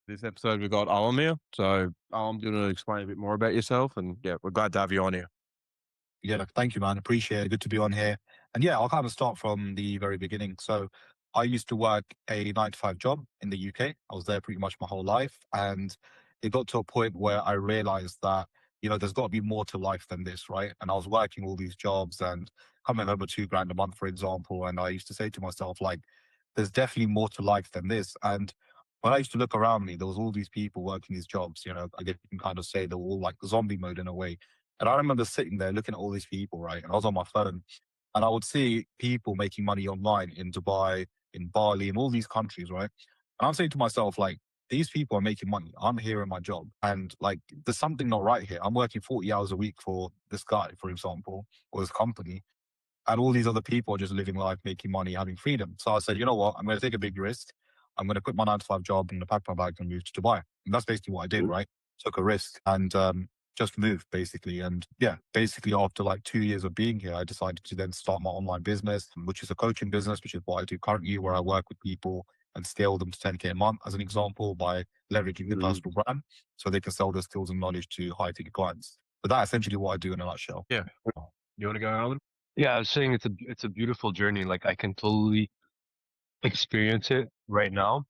This episode, we got Alim here. So, Alim, do you want to explain a bit more about yourself? And yeah, we're glad to have you on here. Yeah, look, thank you, man. Appreciate it. Good to be on here. And yeah, I'll kind of start from the very beginning. So I used to work a 9 to 5 job in the UK. I was there pretty much my whole life. And it got to a point where I realized that, there's got to be more to life than this, right? And I was working all these jobs and coming home with 2 grand a month, for example. And I used to say to myself, like, there's definitely more to life than this. And when I used to look around me, there was all these people working these jobs, I guess you can kind of say they were all like zombie mode in a way, and I remember sitting there looking at all these people, right? And I was on my phone and I would see people making money online in Dubai, in Bali, in all these countries, right? And I'm saying to myself, like, these people are making money. I'm here in my job. And like, there's something not right here. I'm working 40 hours a week for this guy, for example, or this company. And all these other people are just living life, making money, having freedom. So I said, you know what? I'm going to take a big risk. I'm going to quit my 9 to 5 job. I'm going to pack my bag and move to Dubai. And that's basically what I did, right? Took a risk and just moved basically. And yeah, basically after like 2 years of being here, I decided to then start my online business, which is a coaching business, which is what I do currently, where I work with people and scale them to 10K a month as an example by leveraging their Mm. personal brand so they can sell their skills and knowledge to high ticket clients. But that's essentially what I do in a nutshell. Yeah. You want to go, Alim? Yeah, I was saying it's a beautiful journey. Like I can totally experience it right now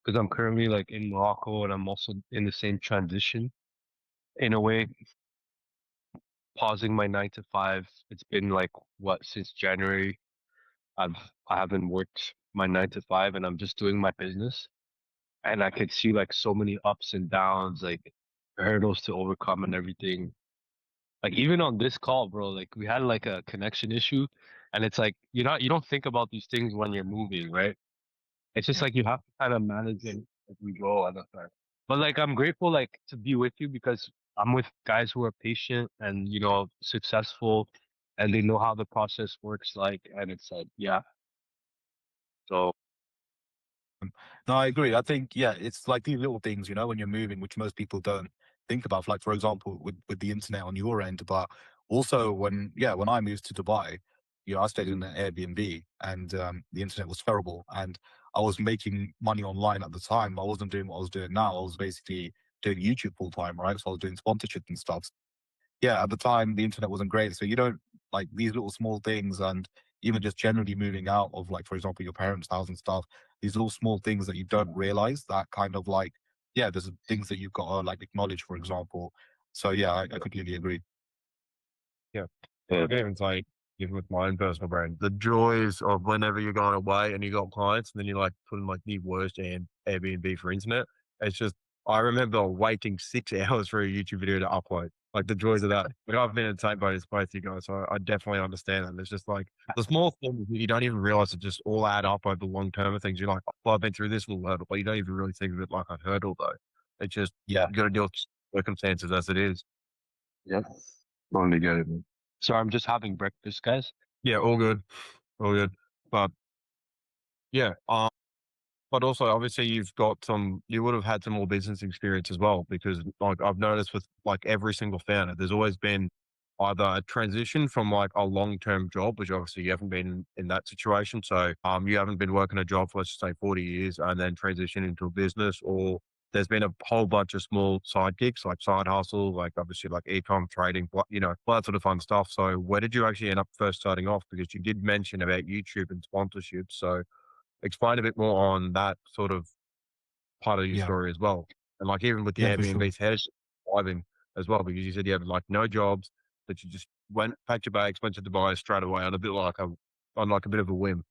because I'm currently like in Morocco and I'm also in the same transition in a way, pausing my 9 to 5. It's been like what since January. I've I haven't worked my 9 to 5 and I'm just doing my business. And I could see like so many ups and downs, like hurdles to overcome and everything. Like even on this call, bro, like we had like a connection issue and it's like you don't think about these things when you're moving, right? It's just like you have to kind of manage it as we go at the time. But like I'm grateful like to be with you because I'm with guys who are patient and successful and they know how the process works like and it's like yeah. So No, I agree. I think, yeah, it's like these little things, when you're moving, which most people don't think about. Like, for example, with the internet on your end, but also when I moved to Dubai, I stayed in an Airbnb and the internet was terrible. And I was making money online at the time. I wasn't doing what I was doing now. I was basically doing YouTube full time, right? So I was doing sponsorship and stuff. Yeah, at the time the internet wasn't great. So you don't like these little small things and even just generally moving out of like, for example, your parents' house and stuff, these little small things that you don't realize that kind of like, yeah, there's things that you've got to like acknowledge, for example. So yeah, I completely agree. Yeah. yeah. Okay. It's like, even with my own personal brand, the joys of whenever you're going away and you got clients and then you like putting like the worst Airbnb for internet. It's just, I remember waiting 6 hours for a YouTube video to upload. Like the joys of that. Like I've been in the same boat as both you guys, so I definitely understand that. It's just like the small things that you don't even realize it just all add up over the long term of things. You're like, oh, I've been through this little hurdle, but you don't even really think of it like a hurdle though. It's just, Yeah. you got to deal with circumstances as it is. Yeah. Only get it. So I'm just having breakfast, guys. Yeah, all good. All good. But yeah, but also obviously you would have had some more business experience as well, because like I've noticed with like every single founder, there's always been either a transition from like a long-term job, which obviously you haven't been in that situation. So, you haven't been working a job for, let's just say, 40 years and then transition into a business, or there's been a whole bunch of small side gigs, like side hustles, like obviously like e-com trading, all that sort of fun stuff. So where did you actually end up first starting off? Because you did mention about YouTube and sponsorship. So explain a bit more on that sort of part of your Yeah. story as well. And like even with the Yeah, for sure. Airbnbs, how did you surviving as well? Because you said you had like no jobs, that you just went, packed your bags, went to Dubai straight away on a bit of a whim.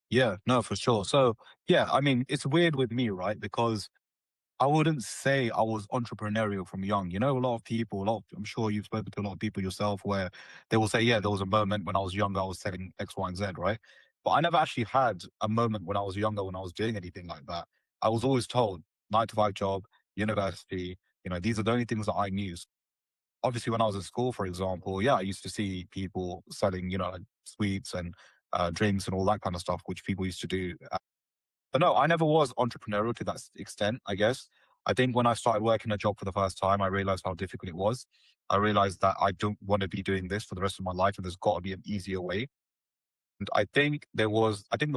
Yeah, no, for sure. So yeah, I mean, it's weird with me, right? Because I wouldn't say I was entrepreneurial from young. A lot of people, I'm sure you've spoken to a lot of people yourself where they will say, yeah, there was a moment when I was younger, I was selling X, Y, and Z, right? But I never actually had a moment when I was younger when I was doing anything like that. I was always told 9 to 5 job, university, these are the only things that I knew. Obviously, when I was at school, for example, yeah, I used to see people selling, like sweets and drinks and all that kind of stuff, which people used to do. But no, I never was entrepreneurial to that extent, I guess. I think when I started working a job for the first time, I realized how difficult it was. I realized that I don't want to be doing this for the rest of my life and there's got to be an easier way. And I think the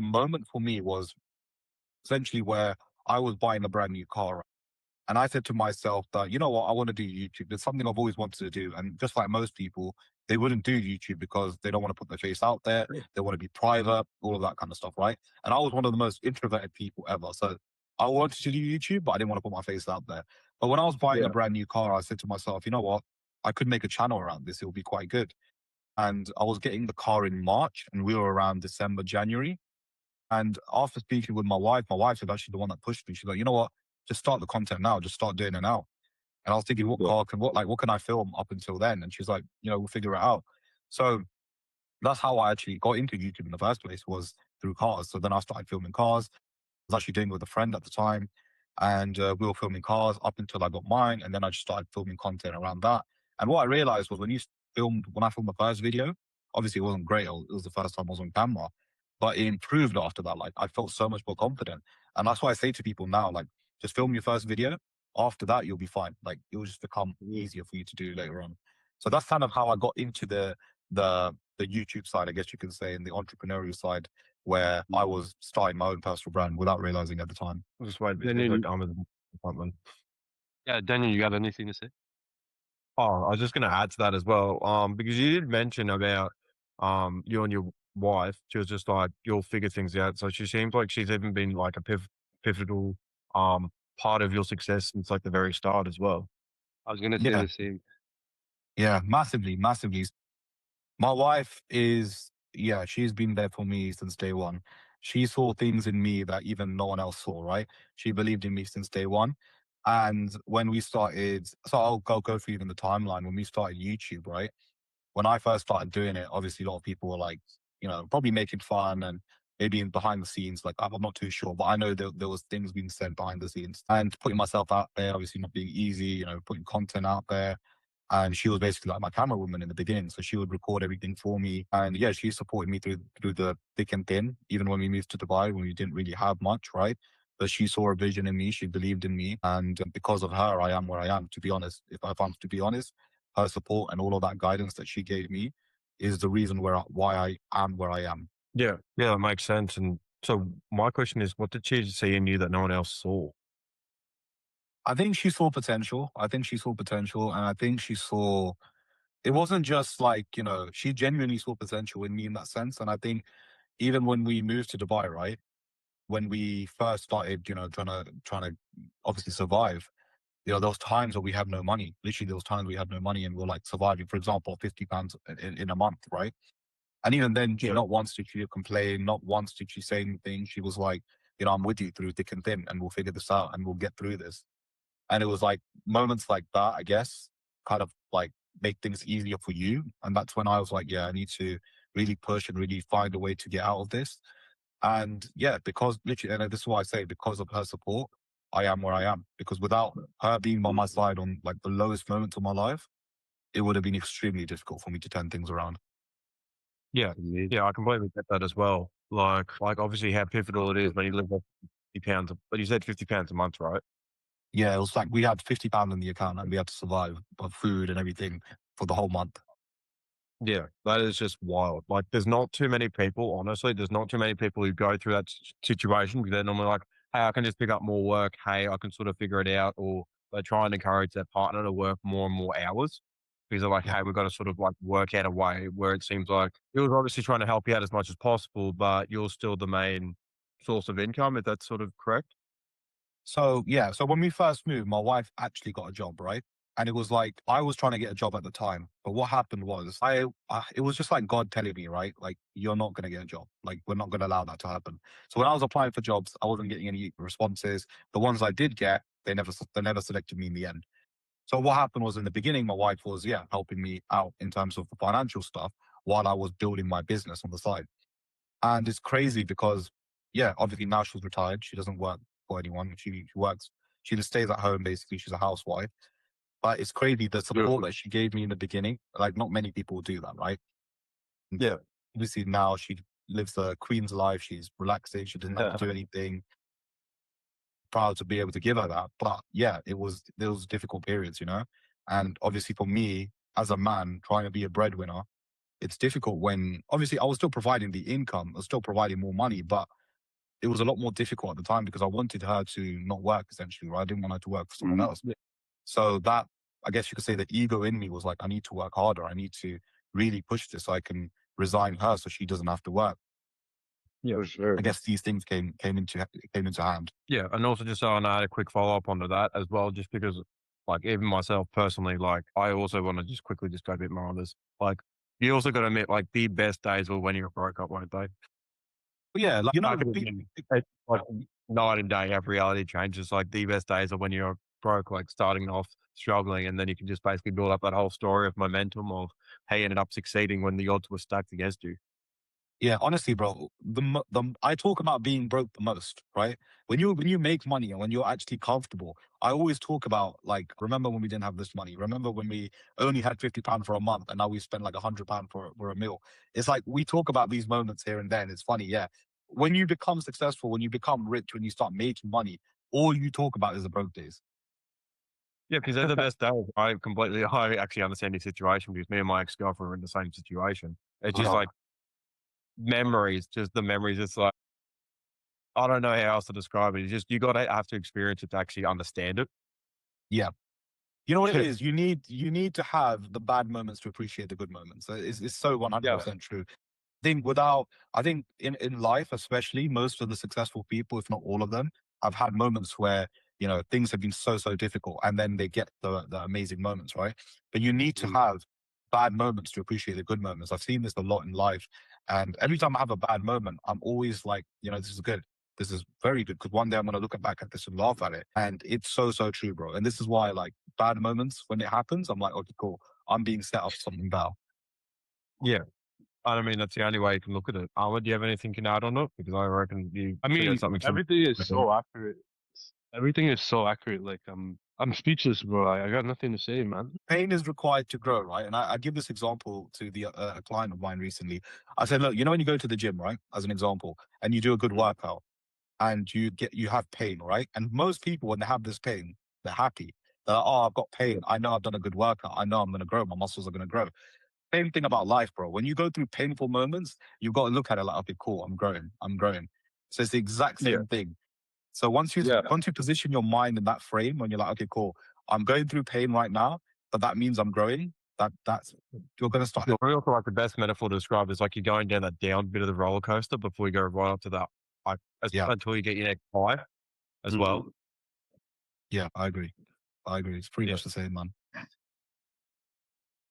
moment for me was essentially where I was buying a brand new car. And I said to myself that, you know what, I want to do YouTube. It's something I've always wanted to do. And just like most people, they wouldn't do YouTube because they don't want to put their face out there. They want to be private, all of that kind of stuff, right? And I was one of the most introverted people ever. So I wanted to do YouTube, but I didn't want to put my face out there. But when I was buying a Yeah. brand new car, I said to myself, you know what, I could make a channel around this. It will be quite good. And I was getting the car in March and we were around December, January. And after speaking with my wife is actually the one that pushed me. She's like, you know what? Just start the content now. Just start doing it now. And I was thinking, what Yeah. car can what can I film up until then? And she's like, we'll figure it out. So that's how I actually got into YouTube in the first place, was through cars. So then I started filming cars. I was actually doing it with a friend at the time, and we were filming cars up until I got mine, and then I just started filming content around that. And what I realized was when I filmed the first video, obviously it wasn't great. It was the first time I was on camera, but it improved after that. Like I felt so much more confident, and that's why I say to people now, like just film your first video. After that, you'll be fine. Like it will just become easier for you to do later on. So that's kind of how I got into the YouTube side, I guess you can say, and the entrepreneurial side, where I was starting my own personal brand without realizing at the time. Just wait, it's Daniel, like Ahmed and Denyin. yeah, Daniel, you got anything to say? Oh, I was just gonna add to that as well, because you did mention about, you and your wife. She was just like, "You'll figure things out." So she seems like she's even been like a pivotal, part of your success since like the very start as well. I was gonna say Yeah, the same. yeah, massively, massively. My wife is, yeah, she's been there for me since day one. She saw things in me that even no one else saw, right? She believed in me since day one. And when we started, so go through even the timeline. When we started YouTube, right? When I first started doing it, obviously a lot of people were like, probably making fun and maybe in behind the scenes, like I'm not too sure, but I know there was things being said behind the scenes and putting myself out there, obviously not being easy, putting content out there. And she was basically like my camera woman in the beginning. So she would record everything for me. And yeah, she supported me through the thick and thin, even when we moved to Dubai, when we didn't really have much, right? But she saw a vision in me. She believed in me. And because of her, I am where I am, to be honest. If I'm to be honest, her support and all of that guidance that she gave me is the reason why I am where I am. Yeah, yeah, that makes sense. And so my question is, what did she see in you that no one else saw? I think she saw potential. I think she saw potential. And I think she saw, it wasn't just like, she genuinely saw potential in me in that sense. And I think even when we moved to Dubai, right? When we first started, trying to obviously survive, there was times where we had no money. Literally, there was times we had no money and we are like surviving, for example, £50 in a month, right? And even then, she Yeah, not once did she complain, not once did she say anything. She was like, I'm with you through thick and thin, and we'll figure this out and we'll get through this. And it was like moments like that, I guess, kind of like make things easier for you. And that's when I was like, yeah, I need to really push and really find a way to get out of this. And yeah, because literally, and this is why I say, because of her support, I am where I am. Because without her being by my side on like the lowest moments of my life, it would have been extremely difficult for me to turn things around. yeah, Amazing. yeah. I completely get that as well. Like obviously how pivotal it is when you live off £50, but you said £50 a month, right? Yeah, it was like we had £50 in the account and we had to survive on food and everything for the whole month. Yeah, that is just wild. Like, there's not too many people, honestly, there's not too many people who go through that situation because they're normally like, hey, I can just pick up more work. Hey, I can sort of figure it out. Or they try and encourage their partner to work more and more hours because they're like, Yeah. hey, we've got to sort of like work out a way where it seems like he was obviously trying to help you out as much as possible, but you're still the main source of income, if that's sort of correct. So yeah, so when we first moved, my wife actually got a job, right? And it was like I was trying to get a job at the time, but what happened was it was just like God telling me, right? Like you're not going to get a job. Like we're not going to allow that to happen. So when I was applying for jobs, I wasn't getting any responses. The ones I did get, they never selected me in the end. So what happened was in the beginning, my wife was helping me out in terms of the financial stuff while I was building my business on the side. And it's crazy because, yeah, obviously now she's retired. She doesn't work for anyone. She works, she just stays at home basically. She's a housewife. But it's crazy the Yeah. support that she gave me in the beginning. Like, not many people do that, right? And Yeah. obviously now she lives the queen's life. She's relaxing. She doesn't have to do anything. Proud to be able to give her that. But yeah, there was difficult periods, And obviously for me, as a man trying to be a breadwinner, it's difficult when obviously I was still providing the income, I was still providing more money, but it was a lot more difficult at the time because I wanted her to not work essentially, right? I didn't want her to work for someone else. Yeah, So that, I guess you could say the ego in me was like, I need to work harder. I need to really push this so I can resign her so she doesn't have to work. Yeah. for sure. I guess these things came into hand. Yeah, and also just so I know, I had a quick follow up onto that as well, just because, like, even myself personally, like, I also want to just quickly just go a bit more on this. Like, you also got to admit, like, the best days were when you broke up, won't they? But yeah, like, I could imagine, like, night and day, have reality changes. Like, the best days are when you're broke, like, starting off struggling, and then you can just basically build up that whole story of momentum of how you ended up succeeding when the odds were stacked against you. yeah, honestly, bro, I talk about being broke the most, right? When you make money and when you're actually comfortable, I always talk about like, remember when we didn't have this money? Remember when we only had £50 for a month and now we spend like £100 for a meal? It's like we talk about these moments here and then. It's funny, yeah. When you become successful, when you become rich, when you start making money, all you talk about is the broke days. Yeah, because they're the best days. I actually understand your situation because me and my ex girlfriend were in the same situation. It's just Uh, like memories, just the memories. It's like, I don't know how else to describe it. It's just you gotta have to experience it to actually understand it. yeah. You know what it is? You need to have the bad moments to appreciate the good moments. It's so Yeah. 100% true. I think in life, especially most of the successful people, if not all of them, have had moments where, things have been so difficult and then they get the amazing moments, right? But you need to Mm. have bad moments to appreciate the good moments. I've seen this a lot in life. And every time I have a bad moment, I'm always like, this is good. This is very good because one day I'm going to look back at this and laugh at it. And it's so true, bro. And this is why, like, bad moments, when it happens, I'm like, okay, cool. I'm being set up for something better. Yeah. I mean, that's the only way you can look at it. Ahmed, do you have anything you can add on it? Because I reckon you I figured mean, something similar. everything is so accurate. Everything is so accurate. Like I'm speechless, bro. I got nothing to say, man. Pain is required to grow, right? And I give this example to a client of mine recently. I said, look, when you go to the gym, right, as an example, and you do a good Mm. workout, and you have pain, right? And most people, when they have this pain, they're happy. They're like, oh, I've got pain. I know I've done a good workout. I know I'm going to grow. My muscles are going to grow. Same thing about life, bro. When you go through painful moments, you've got to look at it like, okay, cool, I'm growing. I'm growing. So it's the exact Yeah. same thing. So once you Yeah, once you position your mind in that frame, when you're like, okay, cool, I'm going through pain right now, but that means I'm growing. That's you're gonna start. Yeah, I also like the best metaphor to describe is like you're going down that down bit of the roller coaster before you go right up to that, like, Yeah, until you get your next high as well. Mhm. yeah, I agree. I agree. It's pretty Yeah. much the same, man.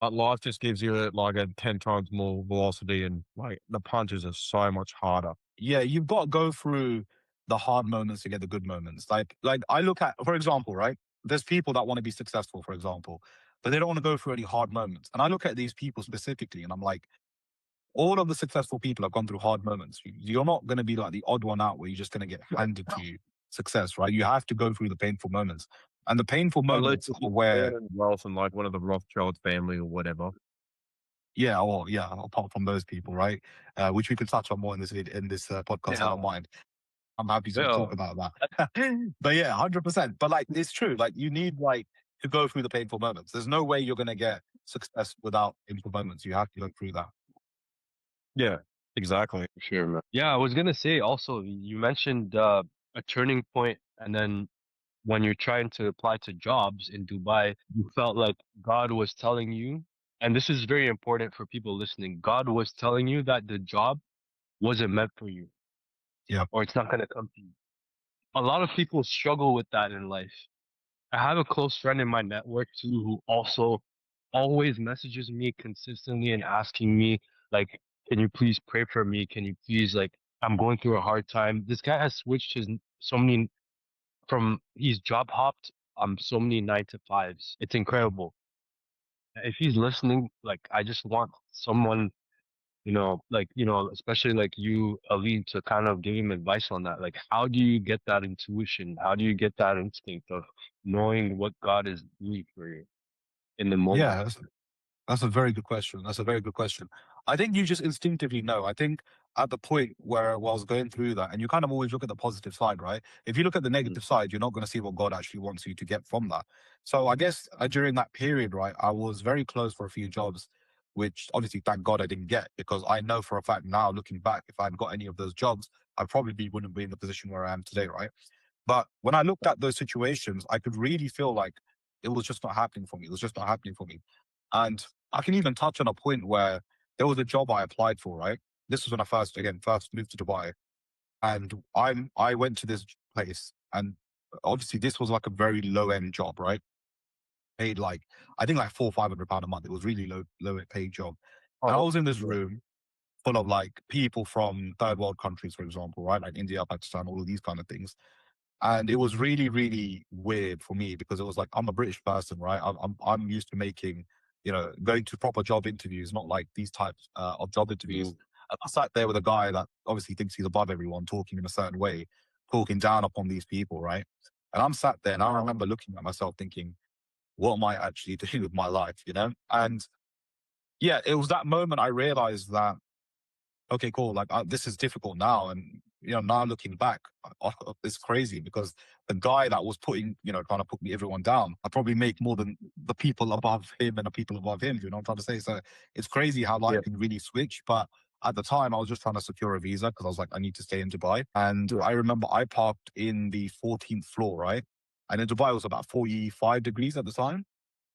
But life just gives you like a 10 times more velocity and like the punches are so much harder. Yeah, you've got to go through the hard moments to get the good moments. Like I look at, for example, right? There's people that want to be successful, for example, but they don't want to go through any hard moments. And I look at these people specifically, and I'm like, all of the successful people have gone through hard moments. You're not going to be like the odd one out where you're just going to get handed to you success, right? You have to go through the painful moments. And the painful Unless moments you're are where, born in wealth and like one of the Rothschild family or whatever. yeah, or yeah, apart from those people, right? Which we could touch on more in this podcast. I Yeah. don't mind. I'm happy to Yeah. talk about that. But yeah, 100%. But like, it's true. Like, you need like to go through the painful moments. There's no way you're going to get success without painful moments. You have to go through that. Yeah, exactly. For sure, man. Yeah, I was gonna say also, you mentioned a turning point, and then when you're trying to apply to jobs in Dubai, you felt like God was telling you, and this is very important for people listening. God was telling you that the job wasn't meant for you, Yeah. or it's not gonna come to you. A lot of people struggle with that in life. I have a close friend in my network too who also always messages me consistently and asking me like, can you please pray for me? Can you please like, I'm going through a hard time. This guy has switched his so many from he's job hopped so many 9 to 5s. It's incredible. If he's listening, like I just want someone, like, especially like you, Ali, to kind of give him advice on that. Like, how do you get that intuition? How do you get that instinct of knowing what God is doing for you in the moment? Yeah. That's a very good question. That's a very good question. I think you just instinctively know. I think at the point where I was going through that, and you kind of always look at the positive side, right? If you look at the Mm. negative side, you're not going to see what God actually wants you to get from that. So I guess during that period, right, I was very close for a few jobs, which obviously, thank God I didn't get because I know for a fact now, looking back, if I'd got any of those jobs, I probably wouldn't be in the position where I am today, right? But when I looked at those situations, I could really feel like it was just not happening for me. It was just not happening for me. And I can even touch on a point where there was a job I applied for, right? This was when I first moved to Dubai. And I went to this place, and obviously this was like a very low end job, right? Paid like, I think like £400 or £500 a month. It was really low paid job. Oh, And I that was in this yeah, room full of like people from third world countries, for example, right? Like India, Pakistan, all of these kind of things. And it was really, really weird for me because it was like, I'm a British person, right? I'm used to making, going to proper job interviews, not like these types of job interviews. mm, And I sat there with a guy that obviously thinks he's above everyone, talking in a certain way, talking down upon these people, right? And I'm sat there and I remember looking at myself thinking, what am I actually doing with my life? And yeah, it was that moment I realized that, okay, cool. Like this is difficult now, and now looking back, it's crazy because the guy that was trying to put me everyone down, I probably make more than the people above him and the people above him. You know what I'm trying to say? So it's crazy how life yeah, can really switch. But at the time, I was just trying to secure a visa because I was like, I need to stay in Dubai. And yeah. I remember I parked in the 14th floor, right? And in Dubai, it was about 45 degrees at the time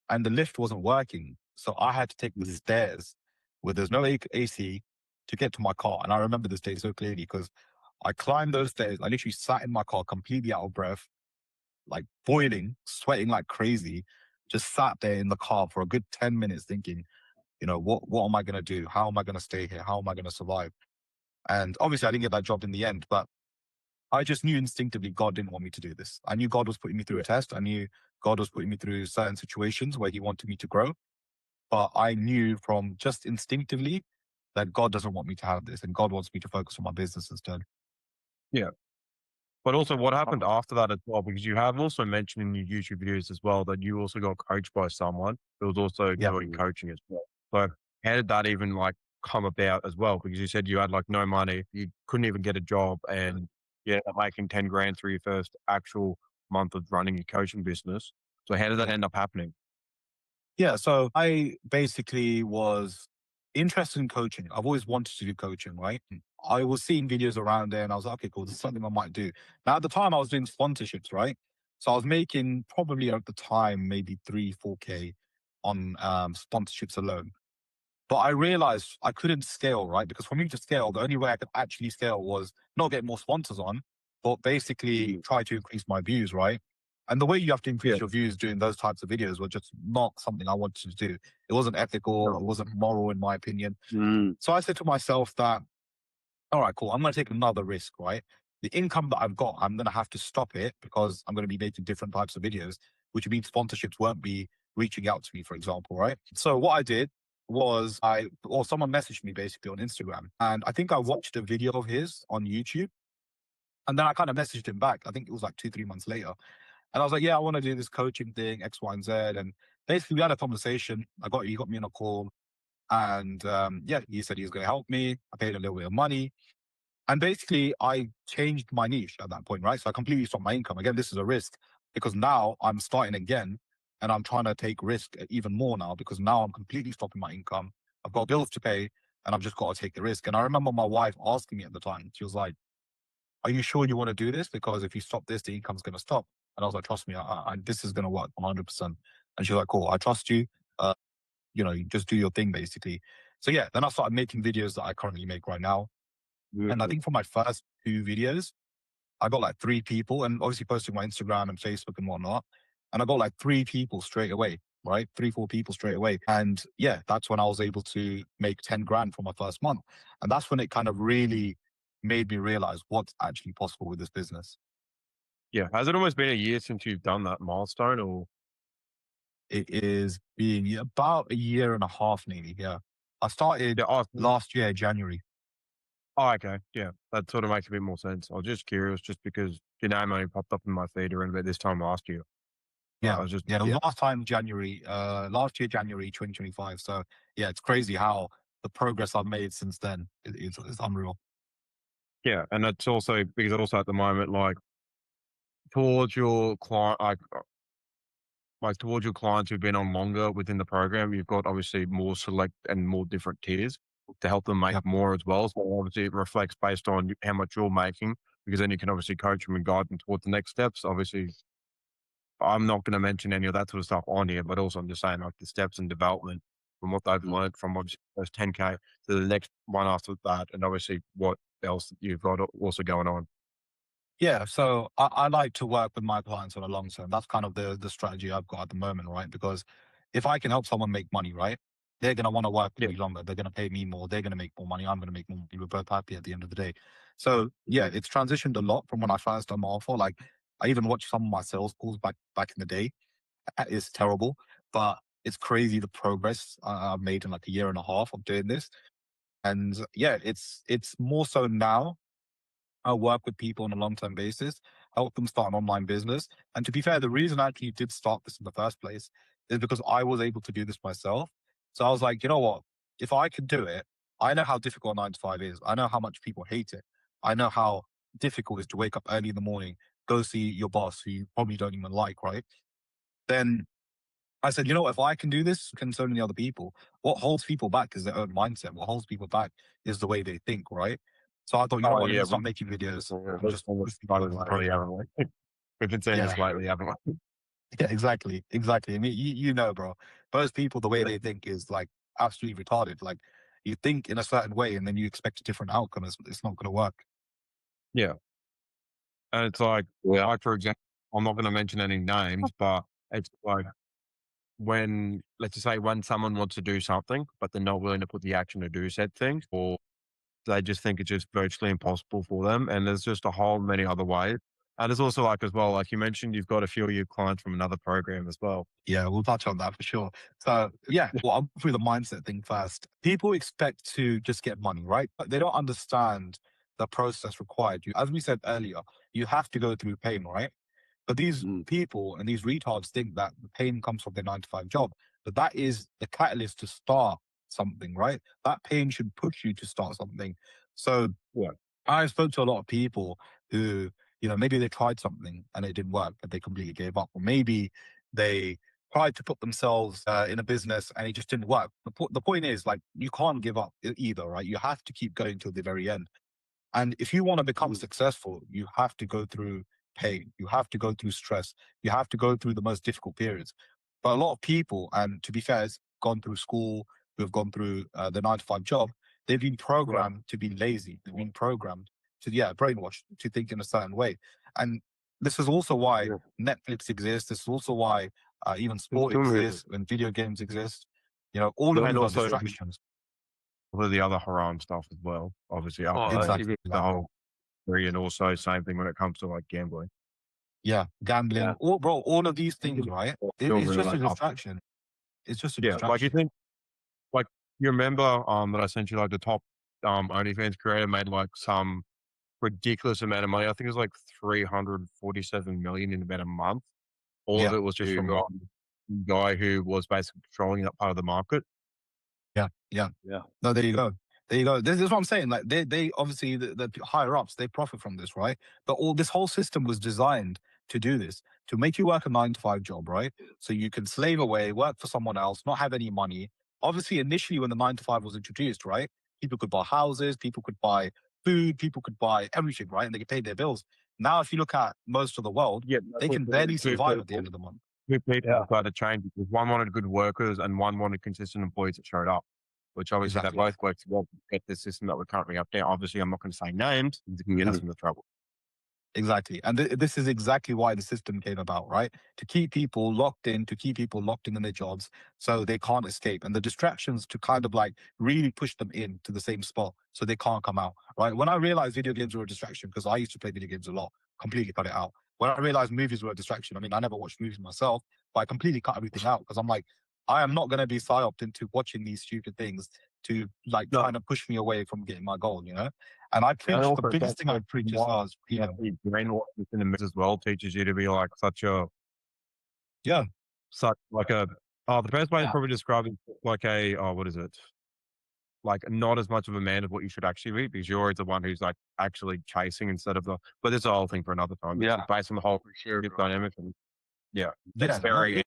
and the lift wasn't working. So I had to take the stairs where there's no AC to get to my car. And I remember this day so clearly because I climbed those stairs. I literally sat in my car completely out of breath, like boiling, sweating like crazy, just sat there in the car for a good 10 minutes thinking, what am I going to do? How am I going to stay here? How am I going to survive? And obviously I didn't get that job in the end, but I just knew instinctively God didn't want me to do this. I knew God was putting me through a test. I knew God was putting me through certain situations where he wanted me to grow. But I knew from just instinctively that God doesn't want me to have this and God wants me to focus on my business instead. Yeah. But also what happened after that as well, because you have also mentioned in your YouTube videos as well that you also got coached by someone who was also Yeah. doing coaching as well. So how did that even like come about as well? Because you said you had like no money, you couldn't even get a job and yeah, making 10 grand through your first actual month of running your coaching business. So how did that Yeah. end up happening? Yeah. So I basically was interested in coaching. I've always wanted to do coaching, right? I was seeing videos around there and I was like, okay, cool, this is something I might do. Now, at the time, I was doing sponsorships, right? So I was making probably at the time, maybe 4K on sponsorships alone. But I realized I couldn't scale, right? Because for me to scale, the only way I could actually scale was not get more sponsors on, but basically mm, try to increase my views, right? And the way you have to Yeah. increase your views doing those types of videos were just not something I wanted to do. It wasn't ethical, it No. wasn't moral, in my opinion. mm, So I said to myself that, all right, cool, I'm going to take another risk, right? The income that I've got, I'm going to have to stop it because I'm going to be making different types of videos, which means sponsorships won't be reaching out to me, for example, right? So what I did was or someone messaged me basically on Instagram, and I think I watched a video of his on YouTube, and then I kind of messaged him back. I think it was like 2, 3 months later, and I was like, yeah, I want to do this coaching thing, X, Y, and Z, and basically we had a conversation. He got me on a call, and yeah, he said he was going to help me. I paid a little bit of money, and basically, I changed my niche at that point, right? So I completely stopped my income. Again, this is a risk because now I'm starting again and I'm trying to take risk even more now because now I'm completely stopping my income. I've got bills to pay and I've just got to take the risk. And I remember my wife asking me at the time, she was like, are you sure you want to do this? Because if you stop this, the income's going to stop. And I was like, trust me, this is going to work 100%. And she was like, cool, I trust you. Uh, you just do your thing basically. So yeah, then I started making videos that I currently make right now. And I beautiful. think for my first 2 videos, I got like 3 people and obviously posting my Instagram and Facebook and whatnot. And I got like 3 people straight away, right? 3, 4 people straight away. And yeah, that's when I was able to make 10 grand for my first month. And that's when it kind of really made me realize what's actually possible with this business. Yeah. Has it almost been a year since you've done that milestone or It is being about a year and a half nearly. Yeah. I started yeah, oh, last year, January. oh, okay. Yeah. That sort of makes a bit more sense. I was just curious just because your name only popped up in my feed around about this time last year. I Yeah. was just Yeah. It was yeah. last year, January 2025. So yeah, it's crazy how the progress I've made since then is unreal. Yeah, and it's also because also at the moment, towards your client, like towards your clients who've been on longer within the program, you've got obviously more select and more different tiers. to help them make Yeah. more as well. So obviously it reflects based on how much you're making, because then you can obviously coach them and guide them towards the next steps. Obviously, I'm not going to mention any of that sort of stuff on here, but also I'm just saying like the steps and development from what they've learned from obviously those 10K to the next one after that, and obviously what else you've got also going on. Yeah, so I like to work with my clients on a long term. That's kind of the strategy I've got at the moment, right? Because if I can help someone make money, right, they're gonna want to work with Yeah. me longer. They're gonna pay me more. They're gonna make more money. I'm gonna make more money. We're both happy at the end of the day. So yeah, it's transitioned a lot from when I first done my offer. Like I even watched some of my sales calls back in the day. It's terrible, but it's crazy the progress I've made in like a year and a half of doing this. And yeah, it's more so now I work with people on a long term basis, help them start an online business. And to be fair, the reason I actually did start this in the first place is because I was able to do this myself. So I was like, you know what? If I could do it, I know how difficult 9 to 5 is. I know how much people hate it. I know how difficult it is to wake up early in the morning, go see your boss who you probably don't even like, right? Then I said, you know what, if I can do this, can so many other people. What holds people back is their own mindset. What holds people back is the way they think, right? So I thought, you know Oh what, let me yeah, start making videos and we've just been push people saying along the lately, process. haven't we? We've been saying Yeah, this lately, haven't we? yeah, exactly, exactly. I mean, you know, bro, most people, the way Yeah. they think is like absolutely retarded. Like you think in a certain way and then you expect a different outcome. It's not going to work. Yeah. And it's Yeah. like for example, I'm not going to mention any names, but it's like when, let's just say, when someone wants to do something, but they're not willing to put the action to do said thing, or they just think it's just virtually impossible for them. And there's just a whole many other ways. And it's also like as well, like you mentioned, you've got a few of your clients from another program as well. Yeah, we'll touch on that for sure. So yeah, well, I'll go through the mindset thing first. People expect to just get money, right? But they don't understand the process required. As we said earlier, you have to go through pain, right? But these Mm. people and these retards think that the pain comes from their 9 to 5 job. But that is the catalyst to start something, right? That pain should push you to start something. So Yeah. I spoke to a lot of people who, maybe they tried something and it didn't work, but they completely gave up. Or maybe they tried to put themselves in a business and it just didn't work. The point is, like, you can't give up either, right? You have to keep going till the very end. And if you want to become Mm. successful, you have to go through pain. You have to go through stress. You have to go through the most difficult periods. But a lot of people, and to be fair, has gone through school, who have gone through the 9 to 5 job, they've been Yeah. programmed to be lazy. They've been programmed to, yeah, brainwashed to think in a certain way. And this is also why Yeah. Netflix exists. This is also why even sport Consumerism. exists and video games exist. All of And these are also distractions. with the other haram stuff as well. Obviously, Oh, alcohol, Exactly. even the whole free, and also same thing when it comes to like gambling. Yeah, yeah. gambling, all of these things, right? Feel It's really just a like up. distraction. It's just a Yeah, like you distraction. think, like you remember that I sent you like the top OnlyFans creator made like some ridiculous amount of money. I think it was like 347 million in about a month. All of Yeah, it was just There you from go. one guy who was basically controlling that part of the market. yeah, yeah. Yeah. No, there you go. There you go. This is what I'm saying. Like they obviously the higher ups they profit from this, right? But all this whole system was designed to do this, to make you work a 9 to 5 job, right? So you can slave away, work for someone else, not have any money. Obviously, initially when the 9 to 5 was introduced, right, people could buy houses, people could buy food, people could buy everything, right, and they could pay their bills. Now, if you look at most of the world, Yeah, they can barely survive at the end of the month. two people Yeah. started to change because one wanted good workers and one wanted consistent employees that showed up. Which obviously they Exactly. both work together to get the system that we're currently up there. Obviously, I'm not going to say names because it can get us Mhm. into trouble. Exactly. And this is exactly why the system came about, right? To keep people locked in, to keep people locked in their jobs so they can't escape. And the distractions to kind of like really push them into the same spot so they can't come out, right? When I realized video games were a distraction, because I used to play video games a lot, completely cut it out. When I realized movies were a distraction, I mean, I never watched movies myself, but I completely cut everything out because I'm like, I am not going to be psyoped into watching these stupid things to like No. trying to push me away from getting my goal, you know? And I And preach, the also, it's biggest thing I also preach is what ours, the brainwash within the mix as well teaches you to be like yeah. such like a, oh, the best way to Yeah. probably describe it is like a, oh, what is it? Like not as much of a man of what you should actually be because you're always the one who's like actually chasing instead of the, but this is a whole thing for another time. It's Yeah. just based on the whole For sure, bro. dynamic and yeah, it's Yeah, no, very,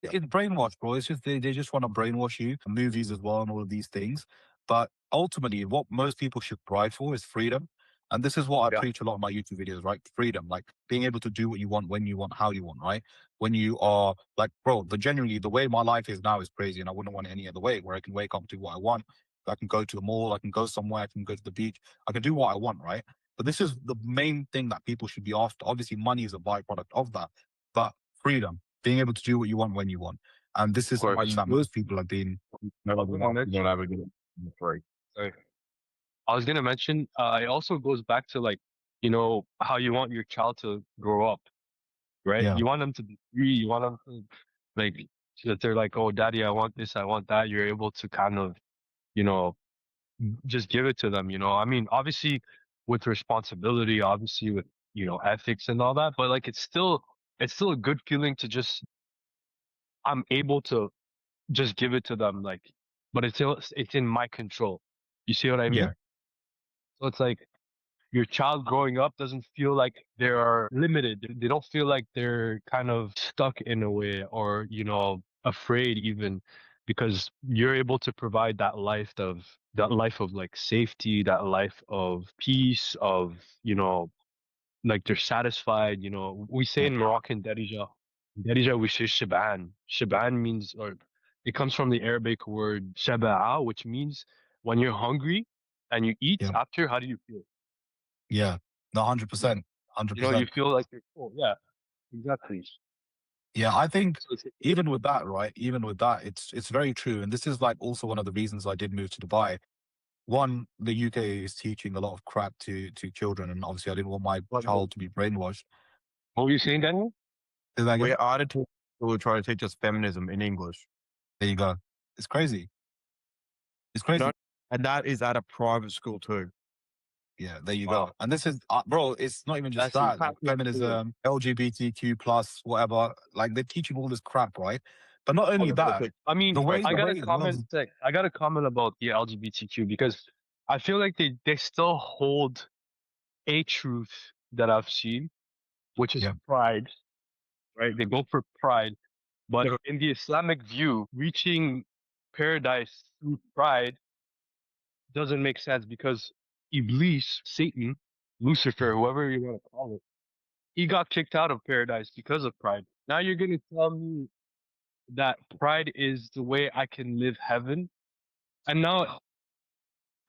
it's brainwash, bro. It's just they just want to brainwash you. Movies as well, and all of these things. But ultimately, what most people should strive for is freedom. And this is what I Yeah, preach a lot in my YouTube videos, right? Freedom, like being able to do what you want, when you want, how you want, right? When you are like, bro, genuinely, the way my life is now is crazy. And I wouldn't want it any other way, where I can wake up, do what I want. I can go to a mall, I can go somewhere, I can go to the beach, I can do what I want, right? But this is the main thing that people should be after. Obviously, money is a byproduct of that, but freedom, being able to do what you want when you want. And this of is something course. that most people have been. No, I was gonna you don't mention. ever get it for free. Sorry. I was gonna mention. It also goes back to like, how you want your child to grow up, right? Yeah, You want them to be free. You want them to like that they're like, oh, daddy, I want this, I want that. You're able to kind of, you know, just give it to them. I mean, obviously with responsibility, obviously with ethics and all that, but like it's still a good feeling to just I'm able to just give it to them, like, but it's in my control. You see what I yeah, mean? So it's like your child growing up doesn't feel like they're limited. They don't feel like they're kind of stuck in a way, or afraid even, because you're able to provide that life of like safety, that life of peace, of like they're satisfied. We say yeah, in Moroccan Darija, we say Shaban. Shaban means, or it comes from the Arabic word shaba'a, which means when you're hungry and you eat yeah, after, how do you feel? yeah. No, Yeah. 100%, hundred You percent. feel like you're full. Yeah, exactly. Yeah, I think So it's, even with that, right? Even with that, it's very true. And this is like also one of the reasons I did move to Dubai. One, the UK is teaching a lot of crap to children, and obviously I didn't want my child to be brainwashed. what were you saying, Daniel? Say that again? We are to people trying to teach us feminism in English. There you go. It's crazy. It's You know, crazy. and that is at a private school too. Yeah, there you go. Wow, And this is, bro, it's not even just that's that, like impactful. feminism, LGBTQ plus, whatever. Like they're teaching all this crap, right? But not only that, I mean, the way, I the got a way, one of comment. I got a comment about the LGBTQ because I feel like they still hold a truth that I've seen, which is yeah, pride, right? They go for pride, but Yeah. in the Islamic view, reaching paradise through pride doesn't make sense because Iblis, Satan, yeah, Lucifer, whoever you want to call it, he got kicked out of paradise because of pride. Now you're going to tell me that pride is the way I can live heaven? And now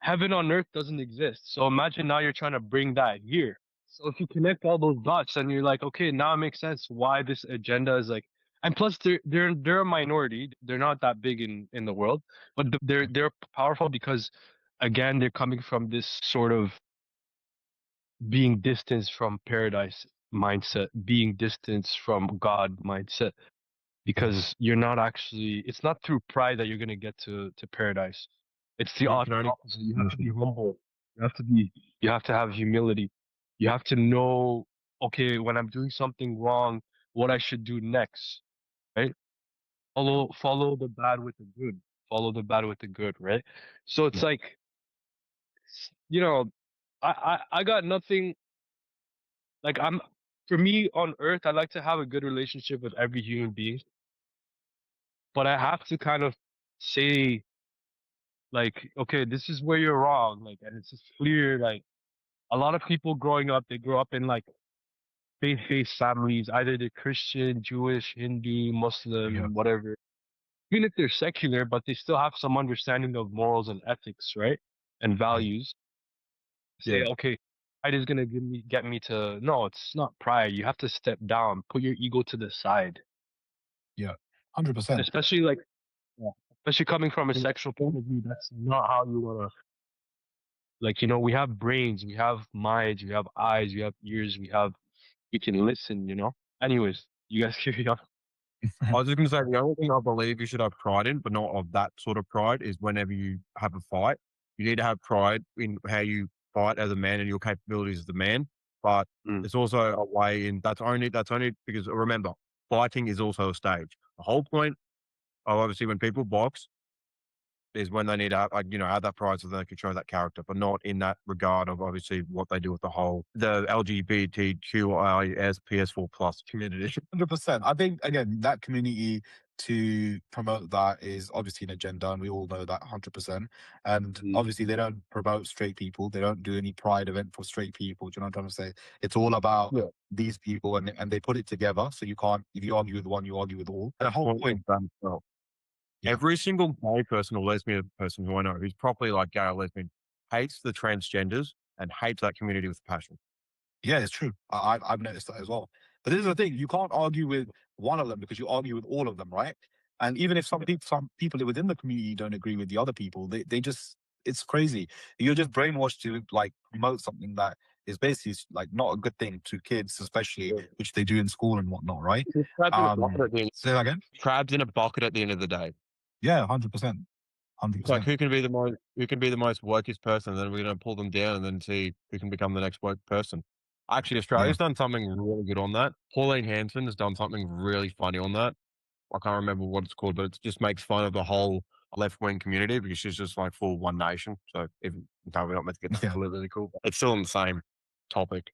heaven on earth doesn't exist. So imagine now you're trying to bring that here. So if you connect all those dots and you're like, okay, now it makes sense why this agenda is like, and plus they're a minority. They're not that big in the world, but they're powerful because again, they're coming from this sort of being distanced from paradise mindset, being distanced from God mindset, yeah, because you're not actually, it's not through pride that you're going to get to paradise. It's the You can only opposite. You have to be humble. You have to have humility. You have to know, okay, when I'm doing something wrong, what I should do next, right? Follow the bad with the good. Follow the bad with the good, right? So it's yeah, like, you know, I got nothing. Like for me on earth, I like to have a good relationship with every human being, but I have to kind of say like, okay, this is where you're wrong. Like, and it's just clear. Like a lot of people growing up, they grow up in like faith-based families, either they're Christian, Jewish, Hindu, yeah, Muslim, whatever. Even if they're secular, but they still have some understanding of morals and ethics, right? And yeah, values. Say, yeah. okay, pride is gonna get me to no, it's not pride. You have to step down, put your ego to the side. yeah. 100%. Especially like yeah. Especially coming from a sexual point of view, that's not how you wanna like, we have brains, we have minds, we have eyes, we have ears, we can listen. Anyways, you guys carry on. I was just going to say the only thing I believe you should have pride in, but not of that sort of pride, is whenever you have a fight, you need to have pride in how you fight as a man and your capabilities as a man. But Mm. it's also a way in that's only because remember, fighting is also a stage. The whole point of obviously when people box, is when they need to have, like, have that pride so they can show that character, but not in that regard of obviously what they do with the LGBTQIS PS4 plus community. 100%. I think again that community to promote that is obviously an agenda, and we all know that 100%. And Mm. obviously, they don't promote straight people. They don't do any pride event for straight people. Do you know what I'm trying to say? It's all about Yeah. these people, and they put it together. So you can't, if you argue with one, you argue with all. The That's whole what point. they've done as well. Yeah, Every single gay person or lesbian person who I know who's properly like gay or lesbian hates the transgenders and hates that community with passion. yeah, it's true. I've noticed that as well. But this is the thing: you can't argue with one of them because you argue with all of them, right? And even if some people within the community don't agree with the other people, they just it's crazy. You're just brainwashed to like promote something that is basically like not a good thing to kids, especially Yeah. which they do in school and whatnot, right? It's crabs in a bucket at the end. Say that again. Crabs in a bucket at the end of the day. Yeah, 100%, hundred It's like percent. who can be the most wokest person, and then we're gonna pull them down and then see who can become the next woke person. Actually, Yeah, Australia's done something really good on that. Pauline Hanson has done something really funny on that. I can't remember what it's called, but it just makes fun of the whole left wing community because she's just like full one nation. So even though we're not meant to get yeah. political, it's still on the same topic.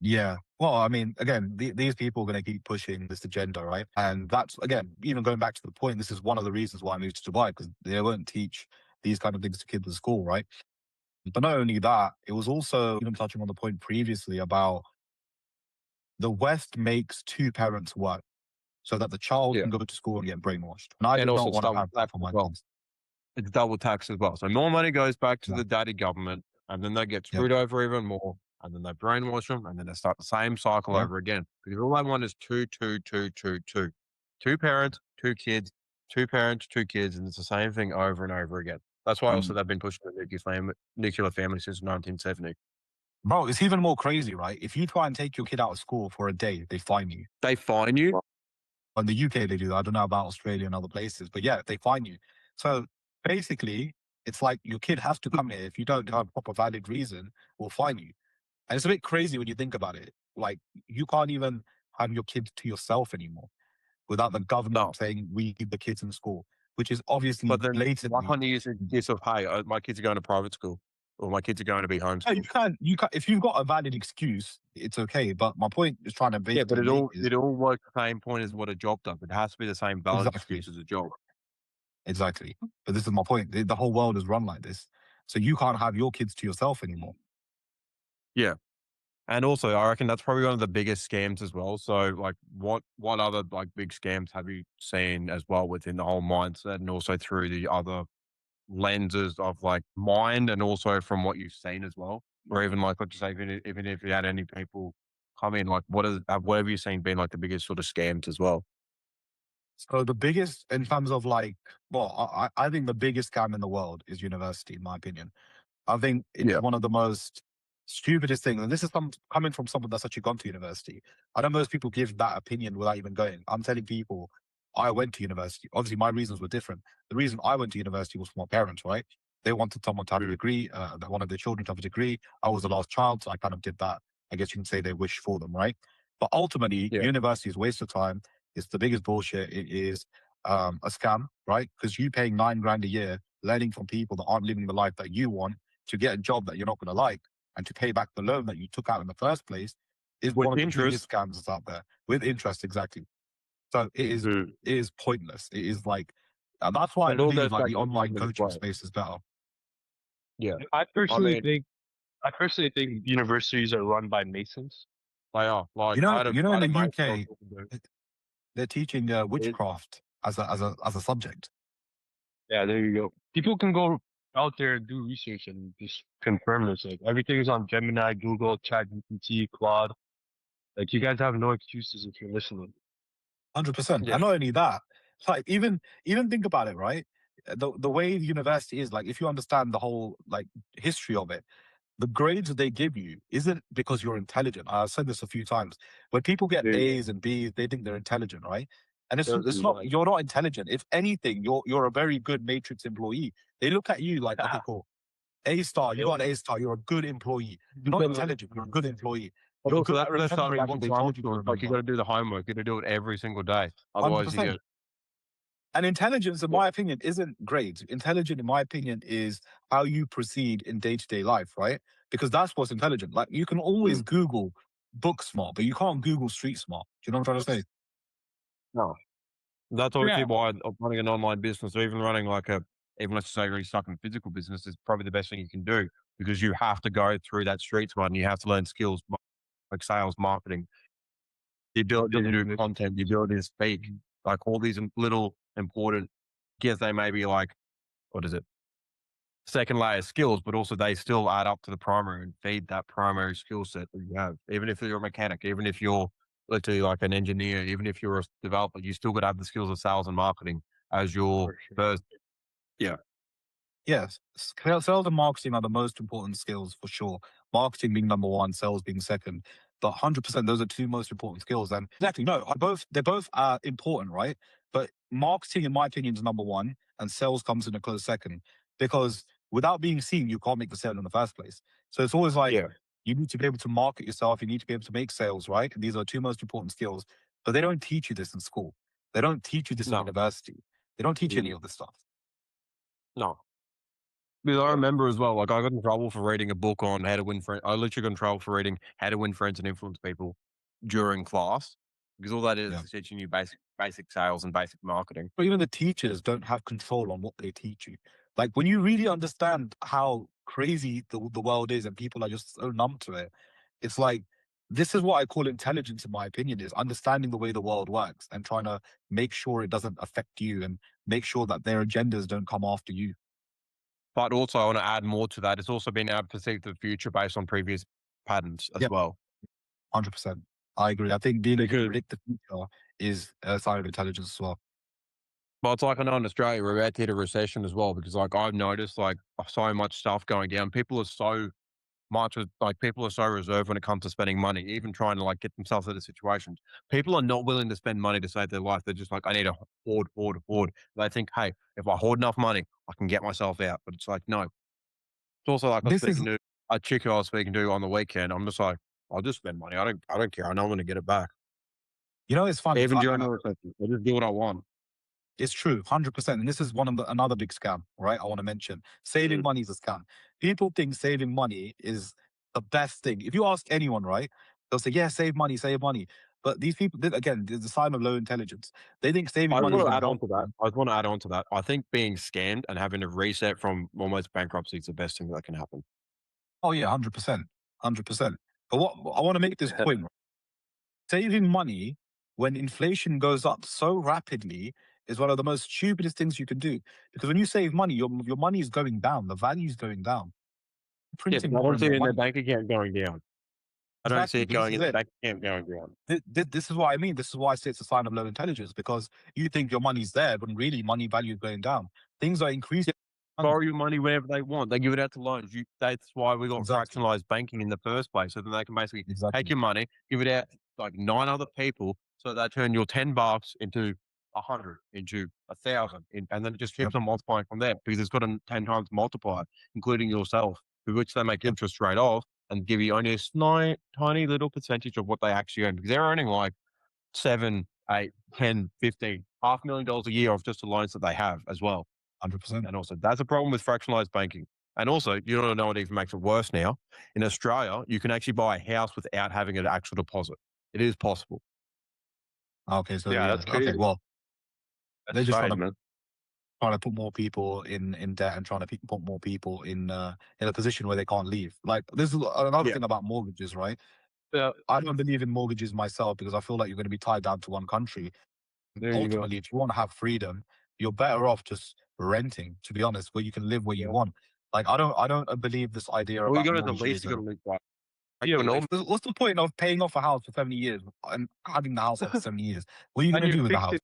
Yeah. Well, I mean, again, these people are going to keep pushing this agenda, right? And that's, again, even going back to the point, this is one of the reasons why I moved to Dubai, because they won't teach these kind of things to kids in school, right? But not only that, it was also even touching on the point previously about the West makes two parents work so that the child Yeah, can go to school and get brainwashed. And I and do also not it's want to double have that tax for as my well. kids. It's double tax as well. So more money goes back to Yeah. the daddy government, and then they get Yep. screwed over even more, and then they brainwash them, and then they start the same cycle Yeah. over again. Because all they want is two, two, two, two, two. Two parents, two kids, two parents, two kids, and it's the same thing over and over again. That's why also And they've been pushing the nuclear family since 1970. bro, it's even more crazy, right? If you try and take your kid out of school for a day, they fine you. They fine you. In the UK, they do that. I don't know about Australia and other places, but yeah, they fine you. So basically, it's like your kid has to come here. If you don't have a proper valid reason, we'll fine you. And it's a bit crazy when you think about it. Like you can't even have your kids to yourself anymore without the No. government saying we keep the kids in school, which is obviously But then why blatantly. can't you use an excuse of, hey, my kids are going to private school or my kids are going to be No, homeschooled? you can't. If you've got a valid excuse, it's okay. But my point is trying to Yeah, but basically it make all is it all works the same point as what a job does. It has to be the same valid exactly, excuse as a job. exactly. But this is my point. The whole world is run like this, so you can't have your kids to yourself anymore. Yeah. And also, I reckon that's probably one of the biggest scams as well. So, like, what other like big scams have you seen as well within the whole mindset, and also through the other lenses of like mind, and also from what you've seen as well, or even like let's just say even if you had any people come in, like what have you seen been like the biggest sort of scams as well? So the biggest in terms of like, well, I think the biggest scam in the world is university, in my opinion. I think it's Yeah, one of the most stupidest things. And this is coming from someone that's actually gone to university. I know most people give that opinion without even going. I'm telling people I went to university. Obviously, my reasons were different. The reason I went to university was for my parents, right? They wanted someone to have a mm, degree. They wanted their children to have a degree. I was the last child, so I kind of did that. I guess you can say they wish for them, right? But ultimately, yeah. university is a waste of time. It's the biggest bullshit. It is a scam, right? Because you paying 9 grand a year, learning from people that aren't living the life that you want to get a job that you're not going to like and to pay back the loan that you took out in the first place is With one of the biggest interest, scams that's out there with interest. Exactly. So mm, it is pointless. It is like, and that's why I and it all believe goes like back the to the online government as coaching well. space is better. Yeah, I I personally mean think I personally think universities are run by Masons. they are. Like I had a In mate the I was UK, talking to. they're teaching It, witchcraft as a subject. yeah, there you go. People can go out there and do research and just confirm this. Like everything is on Gemini, Google, ChatGPT, Claude. Like you guys have no excuses if you're listening. 100%. Yeah, And not only that, like even think about it, right? The way the university is, like if you understand the whole like history of it, the grades that they give you isn't because you're intelligent. I've said this a few times. When people get There you A's and B's, they think they're intelligent, right? And it's not. go. You're not intelligent. If anything, you're a very good matrix employee. They look at you like, okay, cool, A star. You got an A star. You're a good employee. You're not intelligent. You're a good employee. but You're also good at that's starting remembering back what in they primary told you school. to It's like you remember. got to do the homework. You got to do it every single day. Hundred Otherwise, you percent. get And intelligence, in Yeah. my opinion, isn't grades. Intelligent, in my opinion, is how you proceed in day to day life, right? Because that's what's intelligent. Like you can always Mm. Google book smart, but you can't Google street smart. Do you know what I'm trying to say? No. That's Yeah. obviously why running an online business or even running like even let's say really stuck in physical business is probably the best thing you can do because you have to go through that street smart and you have to learn skills like sales, marketing, the ability to do Business. content, the ability to speak, like all these little important, yes, they may be like, what is it? Second layer skills, but also they still add up to the primary and feed that primary skill set that you have. Even if you're a mechanic, even if you're literally like an engineer, even if you're a developer, you still got to have the skills of sales and marketing as your For sure. first. Yeah. Yes, sales and marketing are the most important skills for sure. Marketing being number one, sales being second. But 100%, those are two most important skills. And exactly, no, they're both important, right? But marketing, in my opinion, is number one, and sales comes in a close second. Because without being seen, you can't make the sale in the first place. So it's always like Yeah. you need to be able to market yourself. You need to be able to make sales, right? These are two most important skills. But they don't teach you this in school. They don't teach you this in No. university. They don't teach you any Mm. of this stuff. No. Because I Yeah. remember as well, like I got in trouble for reading a book on how to win friends. I literally got in trouble for reading How to Win Friends and Influence People during class because all that Yeah. is teaching you basic sales and basic marketing. But even the teachers don't have control on what they teach you. Like when you really understand how crazy the world is and people are just so numb to it, it's like this is what I call intelligence, in my opinion, is understanding the way the world works and trying to make sure it doesn't affect you and make sure that their agendas don't come after you. But also, I want to add more to that. It's also being able to perceive the future based on previous patterns as Yeah, well. 100%. I agree. I think being able to Because, predict the future is a sign of intelligence as well. well, it's like I know in Australia, we're about to hit a recession as well because, like, I've noticed, like, so much stuff going down. People are so like, people are so reserved when it comes to spending money, even trying to, like, get themselves out of situations. People are not willing to spend money to save their life. They're just like, I need to hoard, hoard, hoard. They think, hey, if I hoard enough money, I can get myself out. But it's like, no. It's also like I was This is, speaking to a chick who I was speaking to on the weekend. I'm just like, I'll just spend money. I don't care. I know I'm going to get it back. it's funny. Even during the recession, I just do what I want. It's true, 100%. And this is one of another big scam, right? I want to mention saving Mm. money is a scam. People think saving money is the best thing. If you ask anyone, right, they'll say, yeah, save money, save money. But these people, again, there's a sign of low intelligence. They think saving I money is want to going to add on help to that. them. I want to add on to that. I think being scammed and having to reset from almost bankruptcy is the best thing that can happen. Oh, yeah, 100%. 100%. But what I want to make this point, right? Saving money when inflation goes up so rapidly is one of the most stupidest things you can do. Because when you save money, your money is going down, the value is going down, Yeah, printing but I more don't and see it more in their money. bank account going down. I don't see Exactly, it but this going is in the it. bank account going down. This is what I mean. This is why I say it's a sign of low intelligence because you think your money's there, but really money value is going down. Things are increasing. Borrow your money whenever they want. They give it out to loans. That's why we got Exactly. fractionalized banking in the first place. So then they can basically take Exactly. your money, give it out to like nine other people, so they turn your $10 into 100, into 1,000, and then it just Yep. keeps on multiplying from there because it's got a 10 times multiplier, including yourself, for which they make Yep. interest rate off and give you only a slight, tiny little percentage of what they actually earn because they're earning like 7, 8, 10, 15, $500,000 a year of just the loans that they have as well. 100%. And also, that's a problem with fractionalized banking. And also, you don't know what even makes it worse now. In Australia, you can actually buy a house without having an actual deposit. It is possible. Okay. So Yeah, yeah. that's Okay. crazy. Well, That's they're just fried, man. trying to put more people in debt and trying to put more people in a position where they can't leave. Like this is another Yeah, thing about mortgages, right? Yeah, I don't believe in mortgages myself because I feel like you're going to be tied down to one country. there you go. Ultimately, if you want to have freedom, you're better off just renting, to be honest, where you can live where you Yeah. want. Like I don't believe this idea all you about got is a lease mortgages you got and to lease by. You don't know. what's the point of paying off a house for 70 years and having the house after 70 years? What are you And going to you're do with the fixed house? in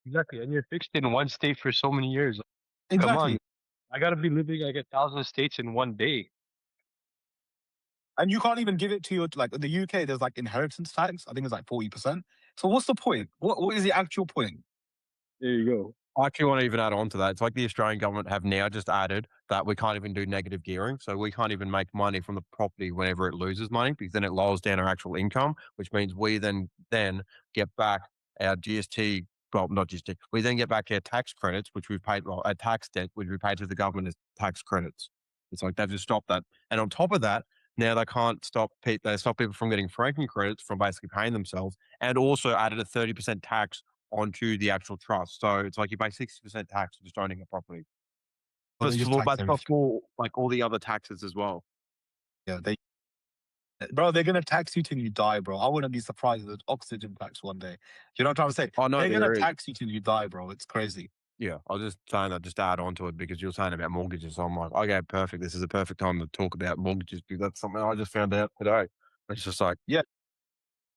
exactly, and you're fixed in one state for so many years. Come on, Exactly. I gotta be living like 1,000 states in one day. And you can't even give it to your, like in the UK, there's like inheritance tax. I think it's like 40%. So what's the point? What is the actual point? There you go. I actually want to even add on to that. It's like the Australian government have now just added that we can't even do negative gearing. So we can't even make money from the property whenever it loses money because then it lowers down our actual income, which means we then get back our GST well, not just debt. We then get back our tax credits, which we've paid, well, our tax debt, which we paid to the government as tax credits. It's like they've just stopped that. And on top of that, now they can't stop they stop people from getting franking credits from basically paying themselves, and also added a 30% tax onto the actual trust. So it's like you pay 60% tax for just owning a property. But they just tax But everything. before like all the other taxes as well. Yeah, bro, they're gonna tax you till you die, bro. I wouldn't be surprised if there's oxygen tax one day. You know what I'm trying to say? Oh no, They're gonna there is. tax you till you die, bro. It's crazy. Yeah, I was just saying that just to add on to it because you're saying about mortgages. So I'm like, okay, perfect. This is a perfect time to talk about mortgages because that's something I just found out today. It's just like, Yeah,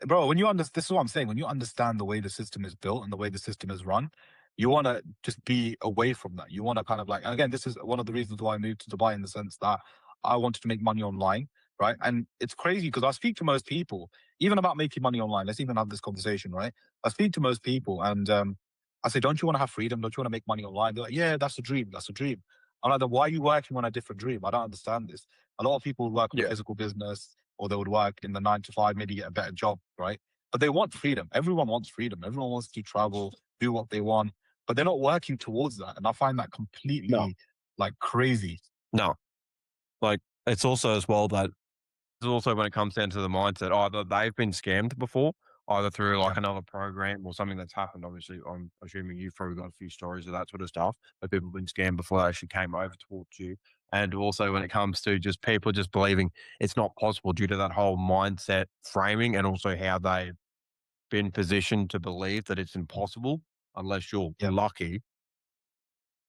bro, when you understand, this is what I'm saying. When you understand the way the system is built and the way the system is run, you want to just be away from that. You want to kind of like, and again, this is one of the reasons why I moved to Dubai in the sense that I wanted to make money online, right? And it's crazy because I speak to most people, even about making money online. Let's even have this conversation, right? I speak to most people and I say, don't you want to have freedom? Don't you want to make money online? They're like, yeah, that's a dream. That's a dream. I'm like, then why are you working on a different dream? I don't understand this. A lot of people work on a yeah, physical business or they would work in the 9 to 5, maybe get a better job, right? But they want freedom. Everyone wants freedom. Everyone wants to travel, do what they want, but they're not working towards that. And I find that no, completely like crazy. no. Like it's also as well that it's also when it comes down to the mindset, either they've been scammed before, either through Yeah. like another program or something that's happened. Obviously, I'm assuming you've probably got a few stories of that sort of stuff, where people have been scammed before they actually came over towards you. And also when it comes to just people just believing it's not possible due to that whole mindset framing and also how they've been positioned to believe that it's impossible unless you're Yeah. lucky.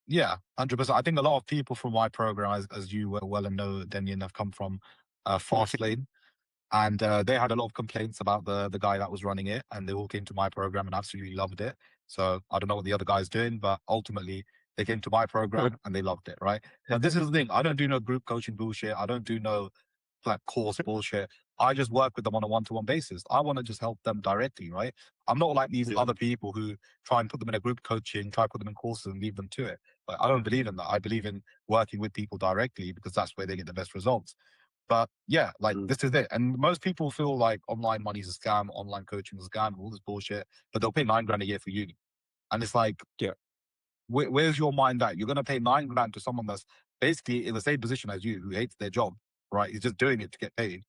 Yeah. 100%. I think a lot of people from my program, as you well and know, Denyin, have come from Fast Lane. And they had a lot of complaints about the guy that was running it, and they all came to my program and absolutely loved it. So I don't know what the other guy's doing, but ultimately they came to my program and they loved it, right? Now this is the thing. I don't do no group coaching bullshit. I don't do no like course bullshit. I just work with them on a one-to-one basis. I want to just help them directly, right? I'm not like these Yeah. other people who try and put them in a group coaching, try to put them in courses and leave them to it. But I don't believe in that. I believe in working with people directly because that's where they get the best results. But yeah, like Mm. this is it. And most people feel like online money is a scam, online coaching is a scam, all this bullshit, but they'll pay 9 grand a year for uni. And it's like, Yeah. where's your mind at? You're going to pay 9 grand to someone that's basically in the same position as you, who hates their job, right? He's just doing it to get paid.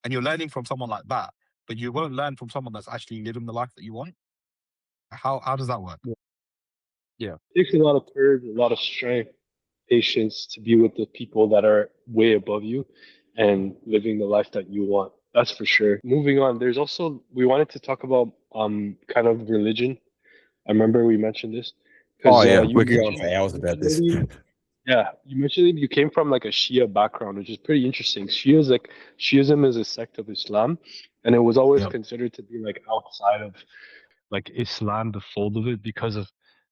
And you're learning from someone like that, but you won't learn from someone that's actually living the life that you want. How does that work? Yeah. Takes a lot of courage, a lot of strength, patience to be with the people that are way above you and living the life that you want. That's for sure. Moving on, there's also we wanted to talk about kind of religion. I remember we mentioned this Oh because yeah, you we could go on mentioned for hours you about mentioned this. earlier, yeah, you mentioned you came from like a Shia background, which is pretty interesting. Shiism is a sect of Islam, and it was always Yeah, considered to be like outside of like Islam, the fold of it, because of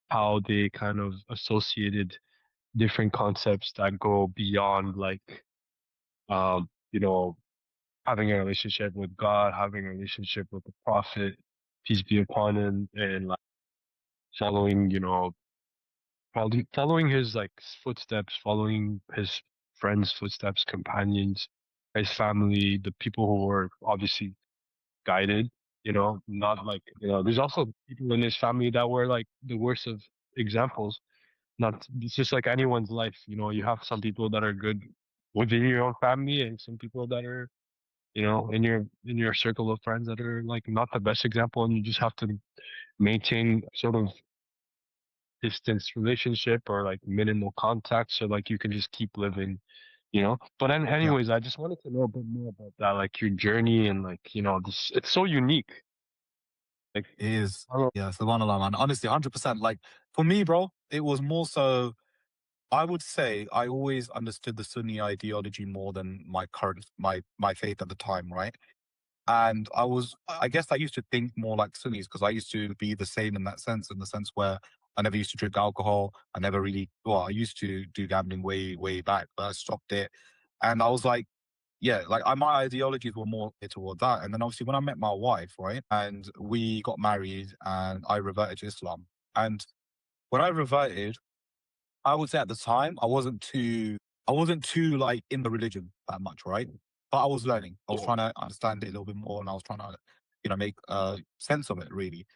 how they kind of associated different concepts that go beyond like you know having a relationship with God, having a relationship with the Prophet, peace be upon him, and like following following his like footsteps, following his friends' footsteps, companions, his family, the people who were obviously guided. Not like there's also people in his family that were like the worst of examples. Not it's just like anyone's life. You have some people that are good within your own family, and some people that are in your circle of friends that are like not the best example, and you just have to maintain sort of distance relationship or like minimal contact so like you can just keep living. But yeah, anyways, I just wanted to know a bit more about that, like your journey and like this. It's so unique. Like it is. I don't Yeah, it's the one alarm, man. Honestly, 100%. Like for me, bro, it was more so I would say I always understood the Sunni ideology more than my current my faith at the time, right? And I guess I used to think more like Sunnis because I used to be the same in the sense where I never used to drink alcohol. I never really, well, I used to do gambling way, way back, but I stopped it. And I was like, yeah, like my ideologies were more toward that. And then obviously when I met my wife, right, and we got married and I reverted to Islam. And when I reverted, I would say at the time I wasn't too like in the religion that much, right? But I was learning. I was Yeah. trying to understand it a little bit more and I was trying to, make sense of it really.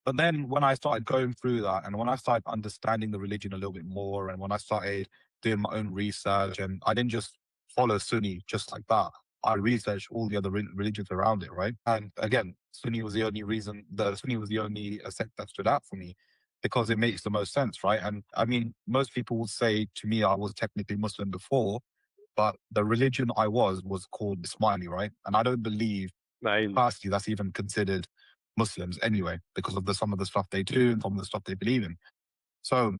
But then when I started going through that, and when I started understanding the religion a little bit more, and when I started doing my own research, and I didn't just follow Sunni just like that, I researched all the other religions around it, right? And again, Sunni was the only sect that stood out for me because it makes the most sense, right? And I mean, most people would say to me I was technically Muslim before, but the religion I was called Ismaili, right? And I don't believe Nine. personally that's even considered Muslims anyway, because of some of the stuff they do and some of the stuff they believe in. So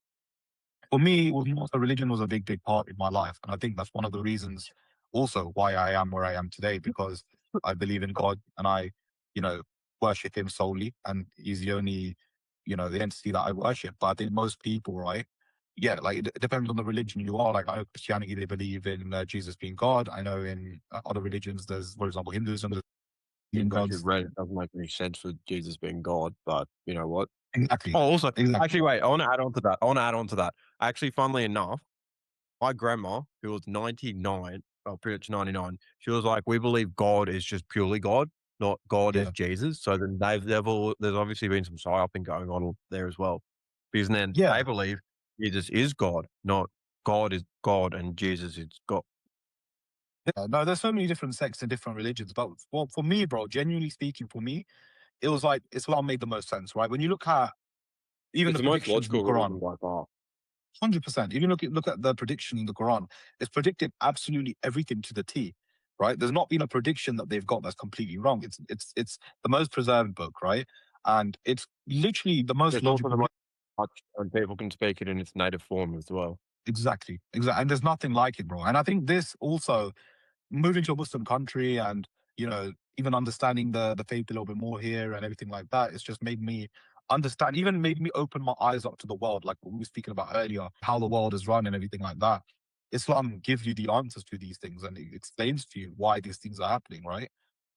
for me, it was more so religion was a big, big part in my life. And I think that's one of the reasons also why I am where I am today, because I believe in God and I, you know, worship him solely. And he's the only, the entity that I worship. But I think most people, right? Yeah, like it depends on the religion you are. Like I know Christianity, they believe in Jesus being God. I know in other religions, there's, for example, Hinduism, there's in If actually gods. read it, doesn't make any sense for Jesus being God, but you know what? Exactly. Oh, also, Exactly. actually, wait, I want to add on to that. I want to add on to that. Actually, funnily enough, my grandma, who was 99, or pretty much 99, she was like, "We believe God is just purely God, not God is Yeah. Jesus." So then they've all, there's obviously been some psyoping going on there as well, because then Yeah. they believe Jesus is God, not God is God and Jesus is God. Yeah, no, there's so many different sects and different religions, but for me, bro, genuinely speaking, for me, it was like Islam made the most sense, right? When you look at even It's the the most predictions in the logical religion Quran, by far. 100%. If you look at the prediction in the Quran, it's predicted absolutely everything to the T, right? There's not been a prediction that they've got that's completely wrong. It's the most preserved book, right? And it's literally the most It's also the logical. most touch, and people can speak it in its native form as well. Exactly, exactly. And there's nothing like it, bro. And I think this also moving to a Muslim country and even understanding the faith a little bit more here and everything like that, it's just made me understand, even made me open my eyes up to the world, like what we were speaking about earlier, how the world is run and everything like that. Islam gives you the answers to these things and it explains to you why these things are happening, right?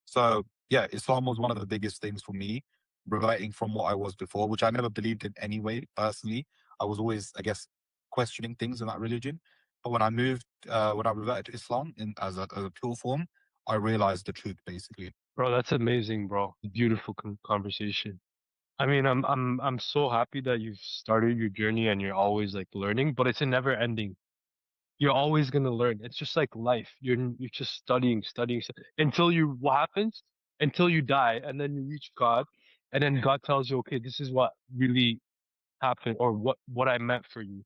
So yeah, Islam was one of the biggest things for me, reverting from what I was before, which I never believed in anyway. Personally, I was always, I guess, questioning things in that religion. But when I reverted to Islam as a pure form, I realized the truth basically. Bro, that's amazing, bro. Beautiful conversation. I mean, I'm so happy that you've started your journey and you're always like learning, but it's a never ending. You're always gonna learn. It's just like life. You're just studying, studying, until you what happens? Until you die, and then you reach God, and then God tells you, okay, this is what really happened, or what I meant for you,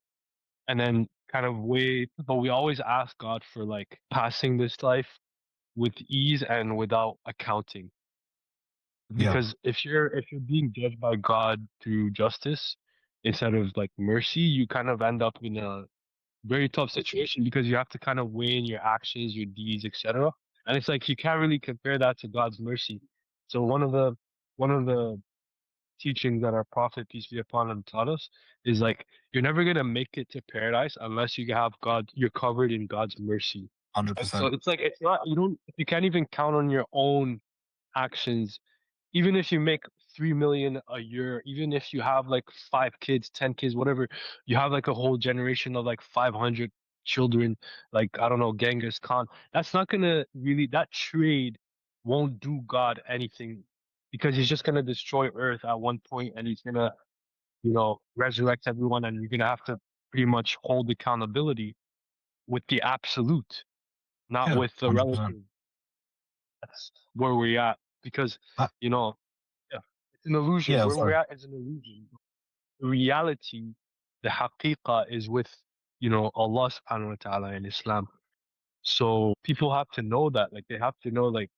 and then kind of wait. But we always ask God for like passing this life with ease and without accounting, Yeah, because if you're being judged by God through justice instead of like mercy, you kind of end up in a very tough situation because you have to kind of weigh in your actions, your deeds, etc. And it's like you can't really compare that to God's mercy. So one of the teachings that our prophet peace be upon him taught us is like you're never gonna make it to paradise unless you have God. You're covered in God's mercy. hundred And so percent. it's like it's not you can't even count on your own actions, even if you make 3 million a year, even if you have like 5 kids, 10 kids, whatever, you have like a whole generation of like 500 children, like I don't know, Genghis Khan. That's not gonna really, that trade won't do God anything because he's just gonna destroy Earth at one point and he's gonna, resurrect everyone and you're gonna have to pretty much hold accountability with the absolute, not Yeah, with the 100%. relative. That's where we're at because, you know, yeah, it's an illusion. Yeah, Where we're sorry. at is an illusion. The reality, the haqiqah is with, Allah subhanahu wa ta'ala in Islam. So people have to know that. Like they have to know like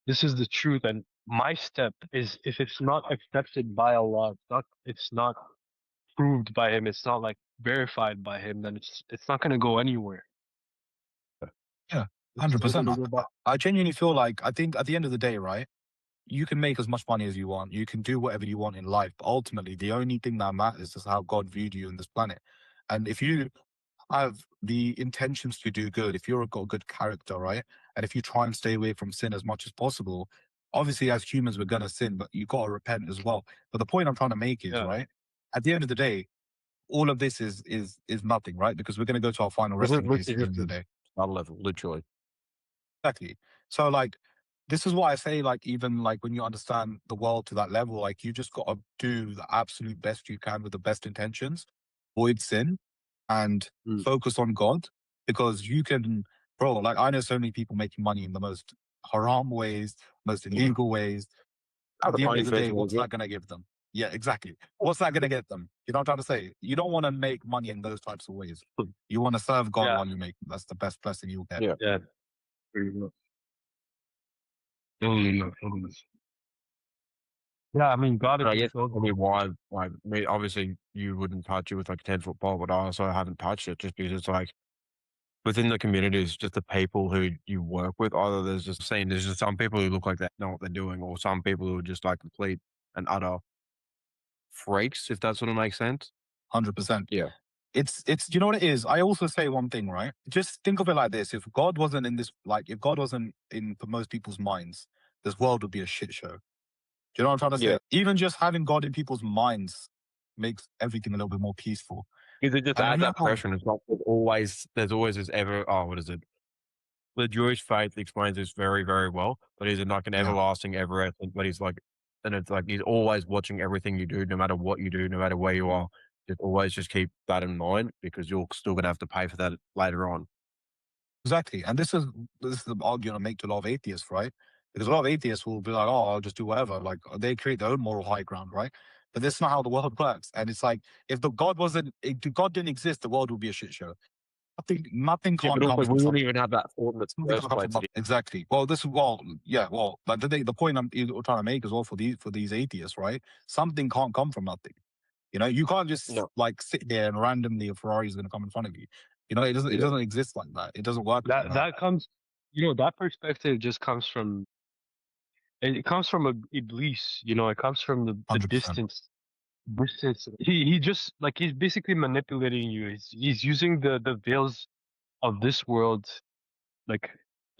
this is the truth. And my step is if it's not accepted by Allah, it's not proved by him, it's not like verified by him, then it's not gonna go anywhere. Yeah, It's hundred still percent. gonna I, go I back. I genuinely feel like I think at the end of the day, right? You can make as much money as you want. You can do whatever you want in life, but ultimately, the only thing that matters is how God viewed you in this planet. And if you have the intentions to do good, if you're got good character, right? And if you try and stay away from sin as much as possible, obviously as humans we're gonna sin, but you gotta repent as well. But the point I'm trying to make is, Yeah. right, at the end of the day, all of this is nothing, right? Because we're gonna go to our final This is resting place literally at the just end of the day. another level, literally. Exactly. So like this is why I say, like, even like when you understand the world to that level, like you just got to do the absolute best you can with the best intentions, avoid sin, and Mm. focus on God, because you can, bro. Like I know so many people making money in the most haram ways, most illegal ways. Not At the the end point of is the day, making, is what's it? that going to give them? Yeah, exactly. What's that going to get them? You know what I'm trying to say? You don't want to make money in those types of ways. You want to serve God Yeah, while you make. That's the best blessing you'll get. Yeah. yeah, pretty much. Totally not, totally. Yeah, I mean, God is And I the guess source. I mean why like me obviously you wouldn't touch it with like a 10-foot pole, but I also haven't touched it just because it's like within the communities, just the people who you work with, either there's just some people who look like they know what they're doing, or some people who are just like complete and utter freaks, if that sort of makes sense. 100%. Yeah. It's you know what it is. I also say one thing, right? Just think of it like this: if God wasn't in this, like if God wasn't in for most people's minds, this world would be a shit show. Do you know what I'm trying to Yeah. say? Even just having God in people's minds makes everything a little bit more peaceful. Because it just And adds that remember, pressure, and it's not there's always this ever what is it? The Jewish faith explains this very, very well, but he's like an yeah, everlasting everything, but he's like and it's like he's always watching everything you do, no matter what you do, no matter where you are. Just always just keep that in mind because you're still gonna have to pay for that later on. exactly. And this is the argument I make to a lot of atheists, right? Because a lot of atheists will be like, "Oh, I'll just do whatever." Like they create their own moral high ground, right? But that's not how the world works. And it's like if the God wasn't, if the God didn't exist, the world would be a shit show. Nothing Yeah, but can't come also from we wouldn't something. even have that thought in the Something can't first come place. from nothing. Exactly. Well, this is well, yeah, well, like the point I'm trying to make as well for these atheists, right? Something can't come from nothing. You know, you can't just No. like sit there and randomly a Ferrari is going to come in front of you. You know, it Yeah. doesn't exist like that. It doesn't work like That that. that comes, that perspective just comes from it comes from a Iblis. It comes from the 100%. distance. He just like he's basically manipulating you. He's using the veils of this world, like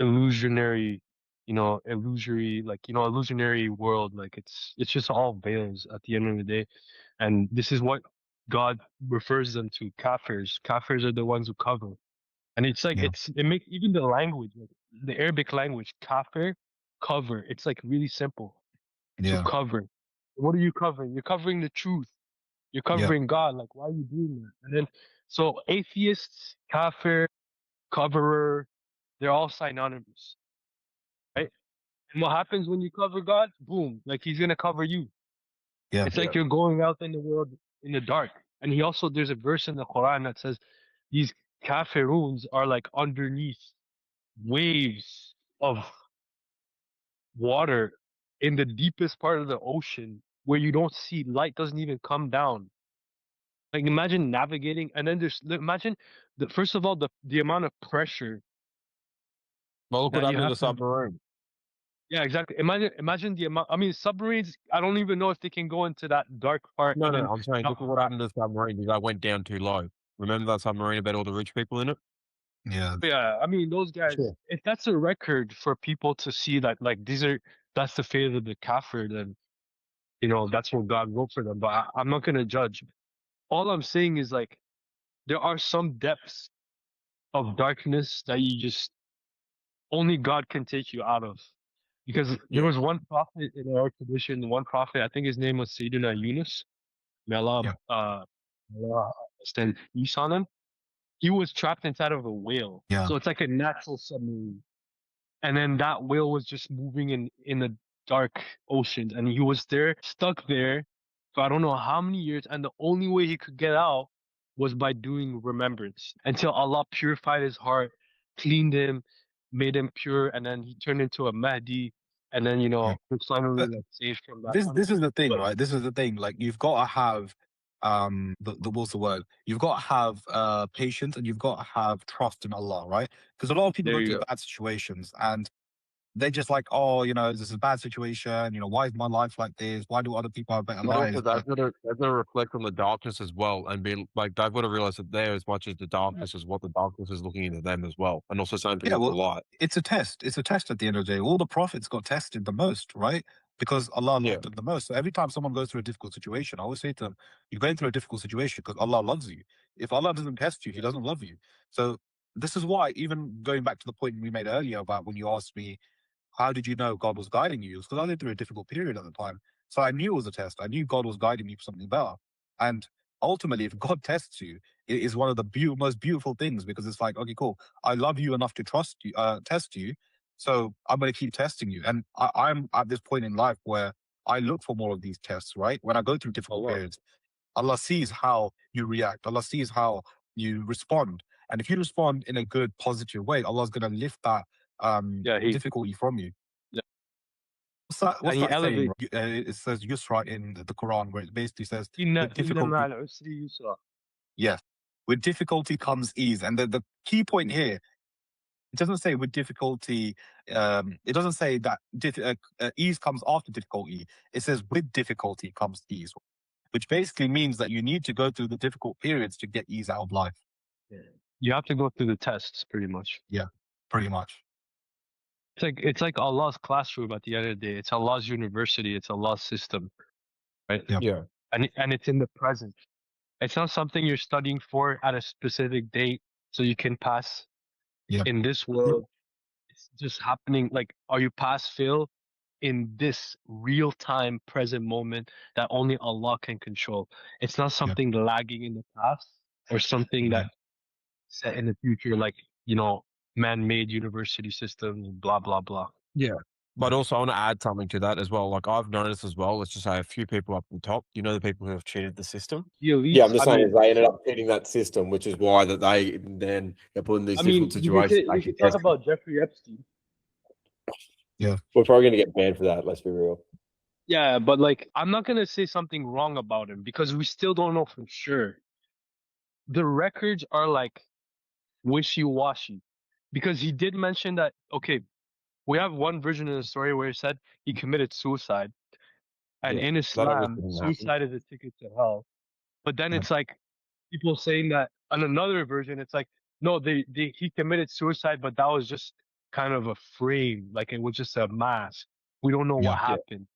illusionary, illusory, like illusionary world. Like it's just all veils at the end of the day. And this is what God refers them to, kafirs. Kafirs are the ones who cover. And it's like Yeah. it makes even the language, like the Arabic language, kafir, cover. It's like really simple to Yeah. cover. What are you covering? You're covering the truth. You're Yeah. covering God. Like, why are you doing that? And then, so atheists, kafir, coverer, they're all synonymous, right? And what happens when you cover God? Boom, like he's gonna cover you. Yeah. It's like you're going out in the world in the dark. And there's a verse in the Quran that says these kafiruns are like underneath waves of water in the deepest part of the ocean where you don't see light doesn't even come down. Like imagine navigating and then imagine the first of all the amount of pressure Well, look what that you happened to have the to. submarine. Yeah, exactly. Imagine the amount. I mean, submarines. I don't even know if they can go into that dark part. No, And no, then, I'm saying now, look at what happened to the submarine because I went down too low. Remember that submarine about all the rich people in it? Yeah. yeah, I mean, those guys. Sure. If that's a record for people to see that, like that's the fate of the kafir, then that's what God wrote for them. But I'm not gonna judge. All I'm saying is like there are some depths of darkness that you just only God can take you out of. Because there Yeah. was one prophet in our tradition, one prophet, I think his name was Sayyidina Yunus. May Allah, Yeah. may Allah extend peace on him. He was trapped inside of a whale. Yeah. So it's like a natural submarine. And then that whale was just moving in the dark ocean. And he was there, stuck there for I don't know how many years. And the only way he could get out was by doing remembrance until Allah purified his heart, cleaned him, made him pure. And then he turned into a Mahdi. And then, Yeah. was finally like saved from that This is punishment. the thing, But right? This is the thing. Like you've got to have the what's the word? You've got to have patience and you've got to have trust in Allah, right? Because a lot of people there go you through go. bad situations and they're just like, oh, this is a bad situation. Why is my life like this? Why do other people have better But also lives? they've got to reflect on the darkness as well and be like they've got to realize that they're as much as the darkness as what the darkness is looking into them as well. And also same thing Yeah, with the well, light. it's a test. It's a test at the end of the day. All the prophets got tested the most, right? Because Allah Yeah. loved them the most. So every time someone goes through a difficult situation, I always say to them, you're going through a difficult situation because Allah loves you. If Allah doesn't test you, He doesn't love you. So this is why, even going back to the point we made earlier about when you asked me, how did you know God was guiding you? Because I lived through a difficult period at the time. So I knew it was a test. I knew God was guiding me for something better. And ultimately, if God tests you, it is one of the most beautiful things, because it's like, okay, cool. I love you enough to test you. So I'm going to keep testing you. And I'm at this point in life where I look for more of these tests, right? When I go through difficult Allah. periods, Allah sees how you react. Allah sees how you respond. And if you respond in a good, positive way, Allah's going to lift that Yeah, he difficulty from you. yeah, What's and he that saying? elevates. Right? It says Yusra in the Quran, where it basically says, with Inna difficulty, ma'al usri yusra. yes, with difficulty comes ease. And the key point here, it doesn't say with difficulty, it doesn't say that ease comes after difficulty. It says with difficulty comes ease, which basically means that you need to go through the difficult periods to get ease out of life. Yeah. You have to go through the tests, pretty much. Yeah, pretty much. It's like Allah's classroom at the end of the day. It's Allah's university. It's Allah's system, right? Yeah, Yeah. And it's in the present. It's not something you're studying for at a specific date so you can pass yeah, in this world. It's just happening. Like, are you pass fail in this real time present moment that only Allah can control? It's not yeah, something lagging in the past or something yeah. that set in the future, like, man-made university systems, blah, blah, blah. Yeah. But also, I want to add something to that as well. Like I've noticed as well, let's just say a few people up the top, the people who have cheated the system. The Yeah, I'm elites, just I saying mean, is they ended up cheating that system, which is why that they then get put in these I mean, difficult situations. we Actually could talk testing. about Jeffrey Epstein. We're probably going to get banned for that. Let's be real. Yeah, but like, I'm not gonna say something wrong about him because we still don't know for sure. The records are like wishy-washy because he did mention that, okay, we have one version of the story where he said he committed suicide. And Yeah, in that obviously Islam, didn't happen. suicide is a ticket to hell. But then Yeah, it's like people saying that on another version, it's like, no, he committed suicide, but that was just kind of a frame. Like it was just a mask. We don't know yeah, what Yeah, happened.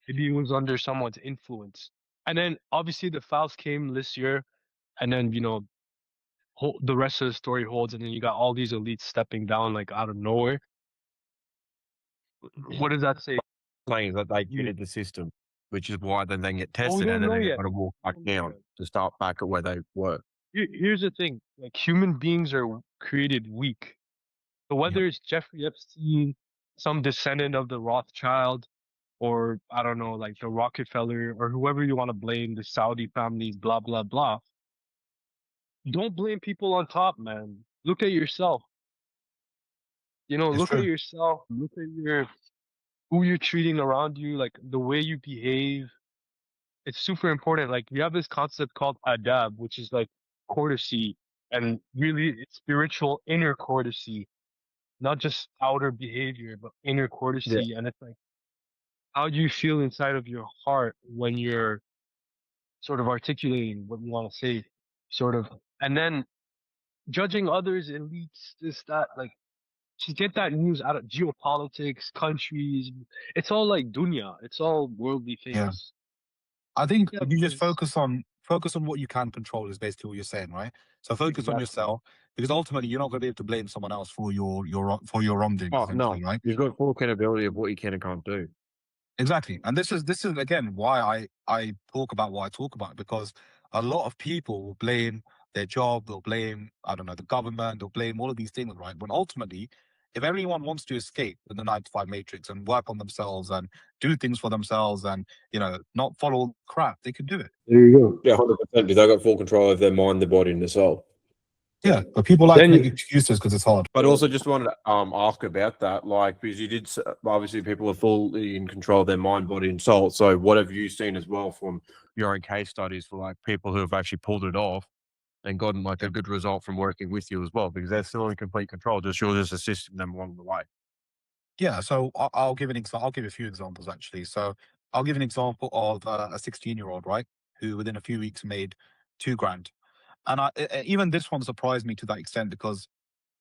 Maybe he was under someone's influence. And then obviously the files came this year. And then, the rest of the story holds. And then you got all these elites stepping down like out of nowhere. What does that say? saying that they You, cheated the system, which is why then they get well, we tested and don't then know they yet. got to walk back down to start back at where they were. Here's the thing, like human beings are created weak. So yeah, whether it's Jeffrey Epstein, some descendant of the Rothschild, or I don't know, like the Rockefeller, or whoever you want to blame, the Saudi families, blah, blah, blah. Don't blame people on top, man. Look at yourself. it's Look at true. yourself. Look at who you're treating around you, like the way you behave. It's super important. Like we have this concept called adab, which is like courtesy, and really it's spiritual inner courtesy, not just outer behavior, but inner Yeah. courtesy. And it's like, how do you feel inside of your heart when you're sort of articulating what you want to say, sort of, and then judging others, elites, this, that, like, just get that news out of geopolitics, countries. It's all like dunya. It's all worldly Yeah. things. I think Yeah, you just because focus on what you can control is basically what you're saying, right? So focus on exactly. yourself, because ultimately you're not going to be able to blame someone else for your wrongdoing, Oh no, essentially, right? you've got full accountability of what you can and can't do. Exactly. And this is again why I talk about what I talk about, because a lot of people will blame their job, they'll blame, I don't know, the government, they'll blame all of these things, right? When ultimately, if anyone wants to escape in the 9 to 5 matrix and work on themselves and do things for themselves and not follow crap, they can do it. There you go. Yeah, 100%. Because they got full control of their mind, their body, and their soul. Yeah. But people like to Then make excuses because it's hard. But also, just wanted to ask about that, like, because you did obviously people are fully in control of their mind, body, and soul. So, what have you seen as well from your own case studies for like people who have actually pulled it off and gotten like Yeah. a good result from working with you as well? Because they're still in complete control. Just you're just assisting them along the way. Yeah, so I'll give an example. I'll give a few examples actually. So I'll give an example of a 16-year-old, right, who within a few weeks made 2 grand, and even this one surprised me to that extent, because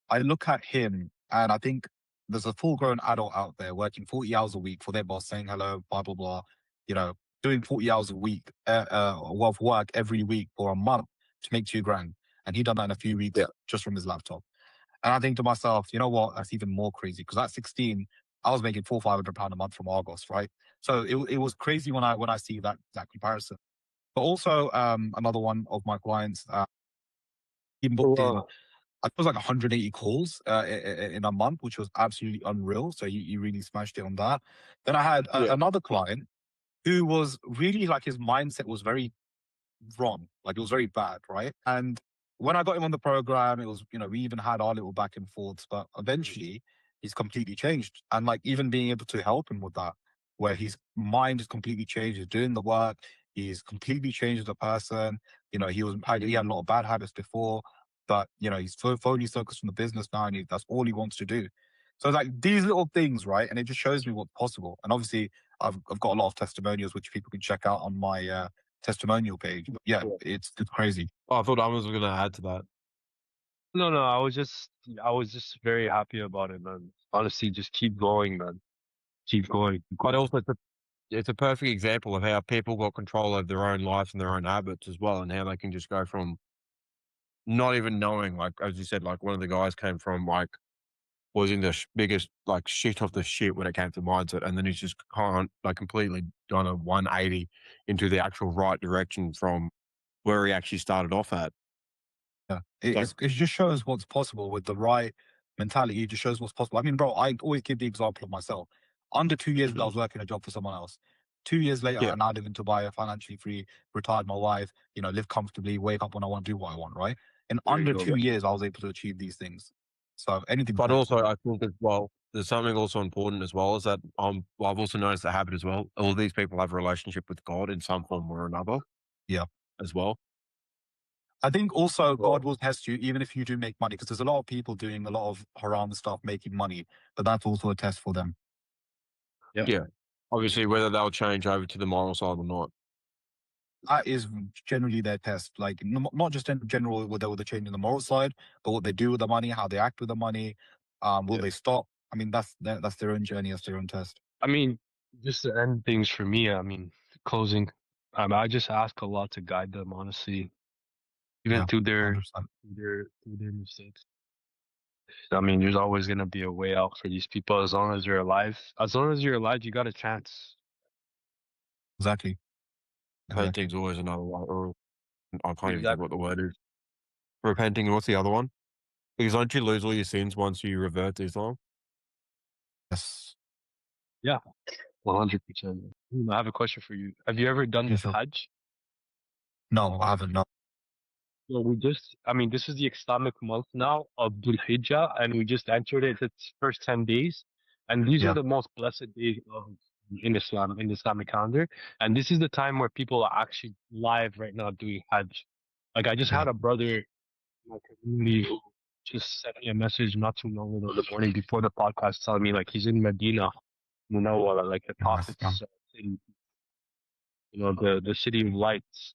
I look at him and I think there's a full-grown adult out there working 40 hours a week for their boss, saying hello, blah blah blah, you know, doing 40 hours a week, of work every week for a month to make 2 grand, and he done that in a few weeks Yeah. just from his laptop. And I think to myself, you know what? That's even more crazy, because at 16, I was making £400-500 a month from Argos, right? So it was crazy when I see that comparison. But also another one of my clients, he booked in, Well, I think it was like 180 calls in a month, which was absolutely unreal. So he really smashed it on that. Then I had Yeah. another client who was really like, his mindset was very wrong. Like, it was very bad, right? And when I got him on the program, it was, we even had our little back and forths, but eventually he's completely changed. And like, even being able to help him with that, where his mind is completely changed, he's doing the work, he's completely changed as a person. He had a lot of bad habits before, but he's so fully focused on the business now, and that's all he wants to do. So like, these little things, right? And it just shows me what's possible. And obviously, I've got a lot of testimonials which people can check out on my testimonial page. But yeah, Yeah. it's crazy. Oh, I thought I was going to add to that. no, I was just very happy about it, man. Honestly, just keep going, man. Keep going. Keep But going. also, it's a perfect example of how people got control over their own lives and their own habits as well, and how they can just go from not even knowing, like as you said, like one of the guys came from like was in the biggest like shit of the shit when it came to mindset, and then he's just can't like completely done a 180 into the actual right direction from where he actually started off at. Yeah, So it just shows what's possible with the right mentality. It just shows what's possible. I mean, bro, I always give the example of myself. Under 2 years ago, I was working a job for someone else. 2 years later, yeah, I now live in Dubai, financially free, retired my wife, live comfortably, wake up when I want to do what I want, right? In There you under go. yeah. 2 years, I was able to achieve these things. So anything's But also, possible. I think as well, there's something also important as well is that well, I've also noticed the habit as well. All these people have a relationship with God in some form or another Yeah. as well. I think also God Well, will test you even if you do make money, because there's a lot of people doing a lot of haram stuff, making money, but that's also a test for them. yeah. Yeah, obviously, whether they'll change over to the moral side or not. That is generally their test. Like, not just in general with the change in the moral side, but what they do with the money, how they act with the money. Will Yeah, they stop? I mean, that's their own journey, that's their own test. I mean, just to end things for me, I mean, closing, I just ask Allah to guide them, honestly, even Yeah, 100%. through their mistakes. I mean, there's always gonna be a way out for these people as long as you're alive. As long as you're alive, you got a chance. Exactly. Exactly. painting's always another one. Or I can't even think Exactly. what the word is. Repenting, and what's the other one? Because don't you lose all your sins once you revert to Islam? Yes. Yeah, 100%. I have a question for you. Have you ever done Yeah, the sure. Hajj? No, I haven't. No. Well, I mean, this is the Islamic month now of Dhul Hijjah, and we just entered it. Its first 10 days. And these are Yeah. the most blessed days in Islam, in the Islamic calendar. And this is the time where people are actually live right now doing Hajj. Like, I just Yeah. had a brother in my community who just sent me a message not too long ago, the morning before the podcast, telling me, like, he's in Medina, Munawwara, like the Nice. Yeah. Prophet's city, the city of lights.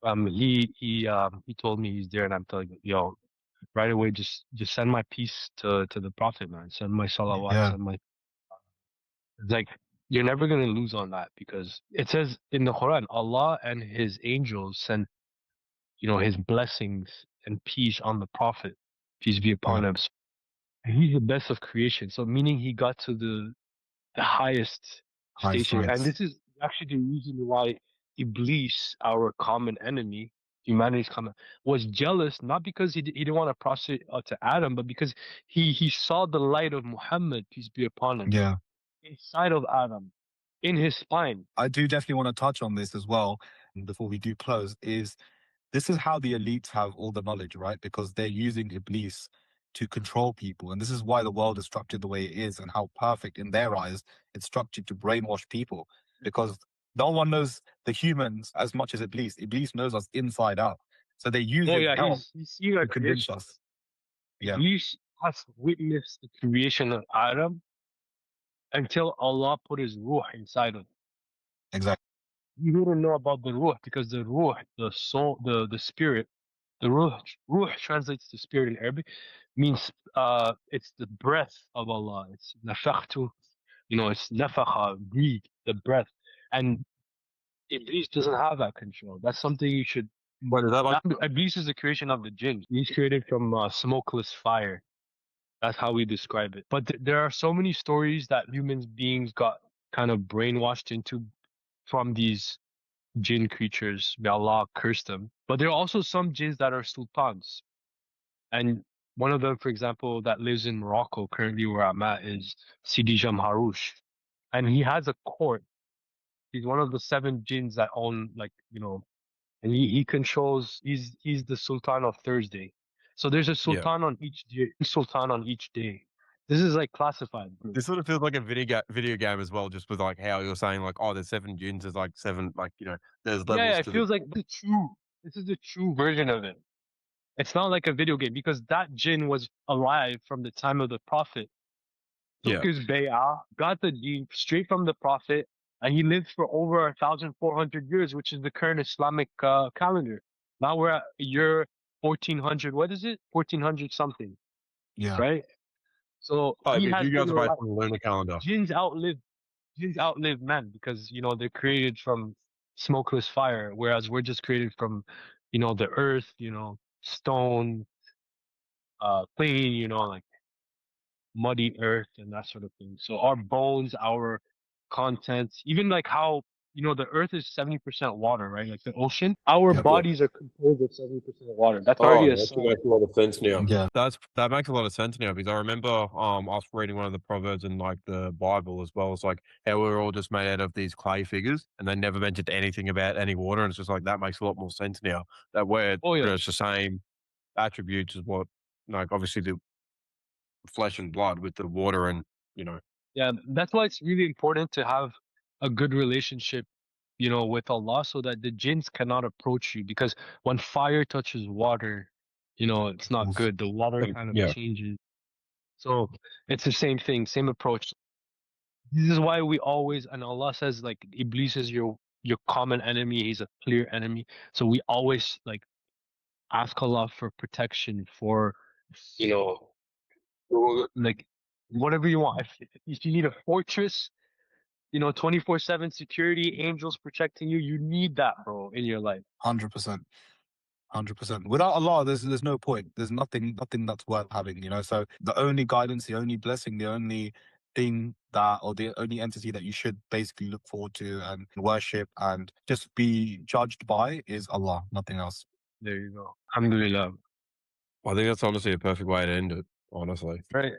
He told me he's there, and I'm telling you, yo, right away, just send my peace to the Prophet, man. Send my salawat, Yeah. send my. It's like you're never gonna lose on that because it says in the Quran, Allah and His angels sent, His blessings and peace on the Prophet, peace be Yeah. upon him. So he's the best of creation. So meaning he got to the highest Highest station. And heights. this is actually the reason why Iblis, our common enemy, humanity's common, was jealous, not because he didn't want to prostrate to Adam, but because he saw the light of Muhammad, peace be upon him, Yeah. inside of Adam, in his spine. I do definitely want to touch on this as well before we do close. Is this is how the elites have all the knowledge, right? Because they're using Iblis to control people. And this is why the world is structured the way it is, and how perfect in their eyes it's structured to brainwash people. Because no one knows the humans as much as Iblis. Iblis knows us inside out. So they use Oh his yeah, help he's seeing our to convince creation. us. Yeah, Iblis has witnessed the creation of Adam until Allah put his ruh inside of him. exactly. You wouldn't know about the ruh because the ruh, the soul, the spirit, the ruh translates to spirit in Arabic, means it's the breath of Allah. It's nafakhtu, it's nafakha, breathe, the breath. And Iblis doesn't have that control. That's something you should. But is that like Iblis is the creation of the jinn. He's created from smokeless fire. That's how we describe it. But there are so many stories that human beings got kind of brainwashed into from these jinn creatures. May Allah curse them. But there are also some jinns that are sultans. And one of them, for example, that lives in Morocco, currently where I'm at, is Sidi Jamharouche. And he has a court. He's one of the seven jinns that own, like, and he controls, he's the Sultan of Thursday. So there's a Yeah. sultan on each day. This is like classified. This sort of feels like a video game as well, just with like how you're saying like, oh, there's 7 gins, there's like 7, like, there's Yeah, levels it to the. feels like this is the true version of it. It's not like a video game because that jinn was alive from the time of the Prophet, took Yeah. his bay'ah, got the deen straight from the Prophet, and he lived for over 1,400 years, which is the current Islamic calendar. Now we're at year 1400. What is it? 1400 something, Yeah, right? So Oh, he if has you guys been are based alive. on the lunar calendar. Jinns outlive jinns outlive men because they're created from smokeless fire, whereas we're just created from the earth, stone, clay, like muddy earth and that sort of thing. So our bones, our contents, even like how the earth is 70% water, right? Like the ocean. Our yeah, Yeah. bodies are composed of 70% water. That's already Oh, a that actually sign. makes a lot of sense now. yeah, That makes a lot of sense now because I remember us reading one of the proverbs in like the Bible as well. It's like how we're all just made out of these clay figures, and they never mentioned anything about any water. And it's just like that makes a lot more sense now. That we're Oh yeah. just the same attributes as what, like, obviously the flesh and blood with the water and you know. Yeah, that's why it's really important to have a good relationship, with Allah so that the jinns cannot approach you because when fire touches water, it's not oof, good. The water kind of Yeah. changes. So it's the same thing, same approach. This is why we always, and Allah says like Iblis is your common enemy. He's a clear enemy. So we always like ask Allah for protection for, you know, like whatever you want. If you need a fortress, 24/7 security, angels protecting you, you need that, bro, in your life. 100%. 100%. Without Allah, there's no point. There's nothing that's worth having, So the only guidance, the only blessing, the only thing that, or the only entity that you should basically look forward to and worship and just be judged by is Allah, nothing else. There you go. Alhamdulillah. I think that's honestly a perfect way to end it, honestly. Right.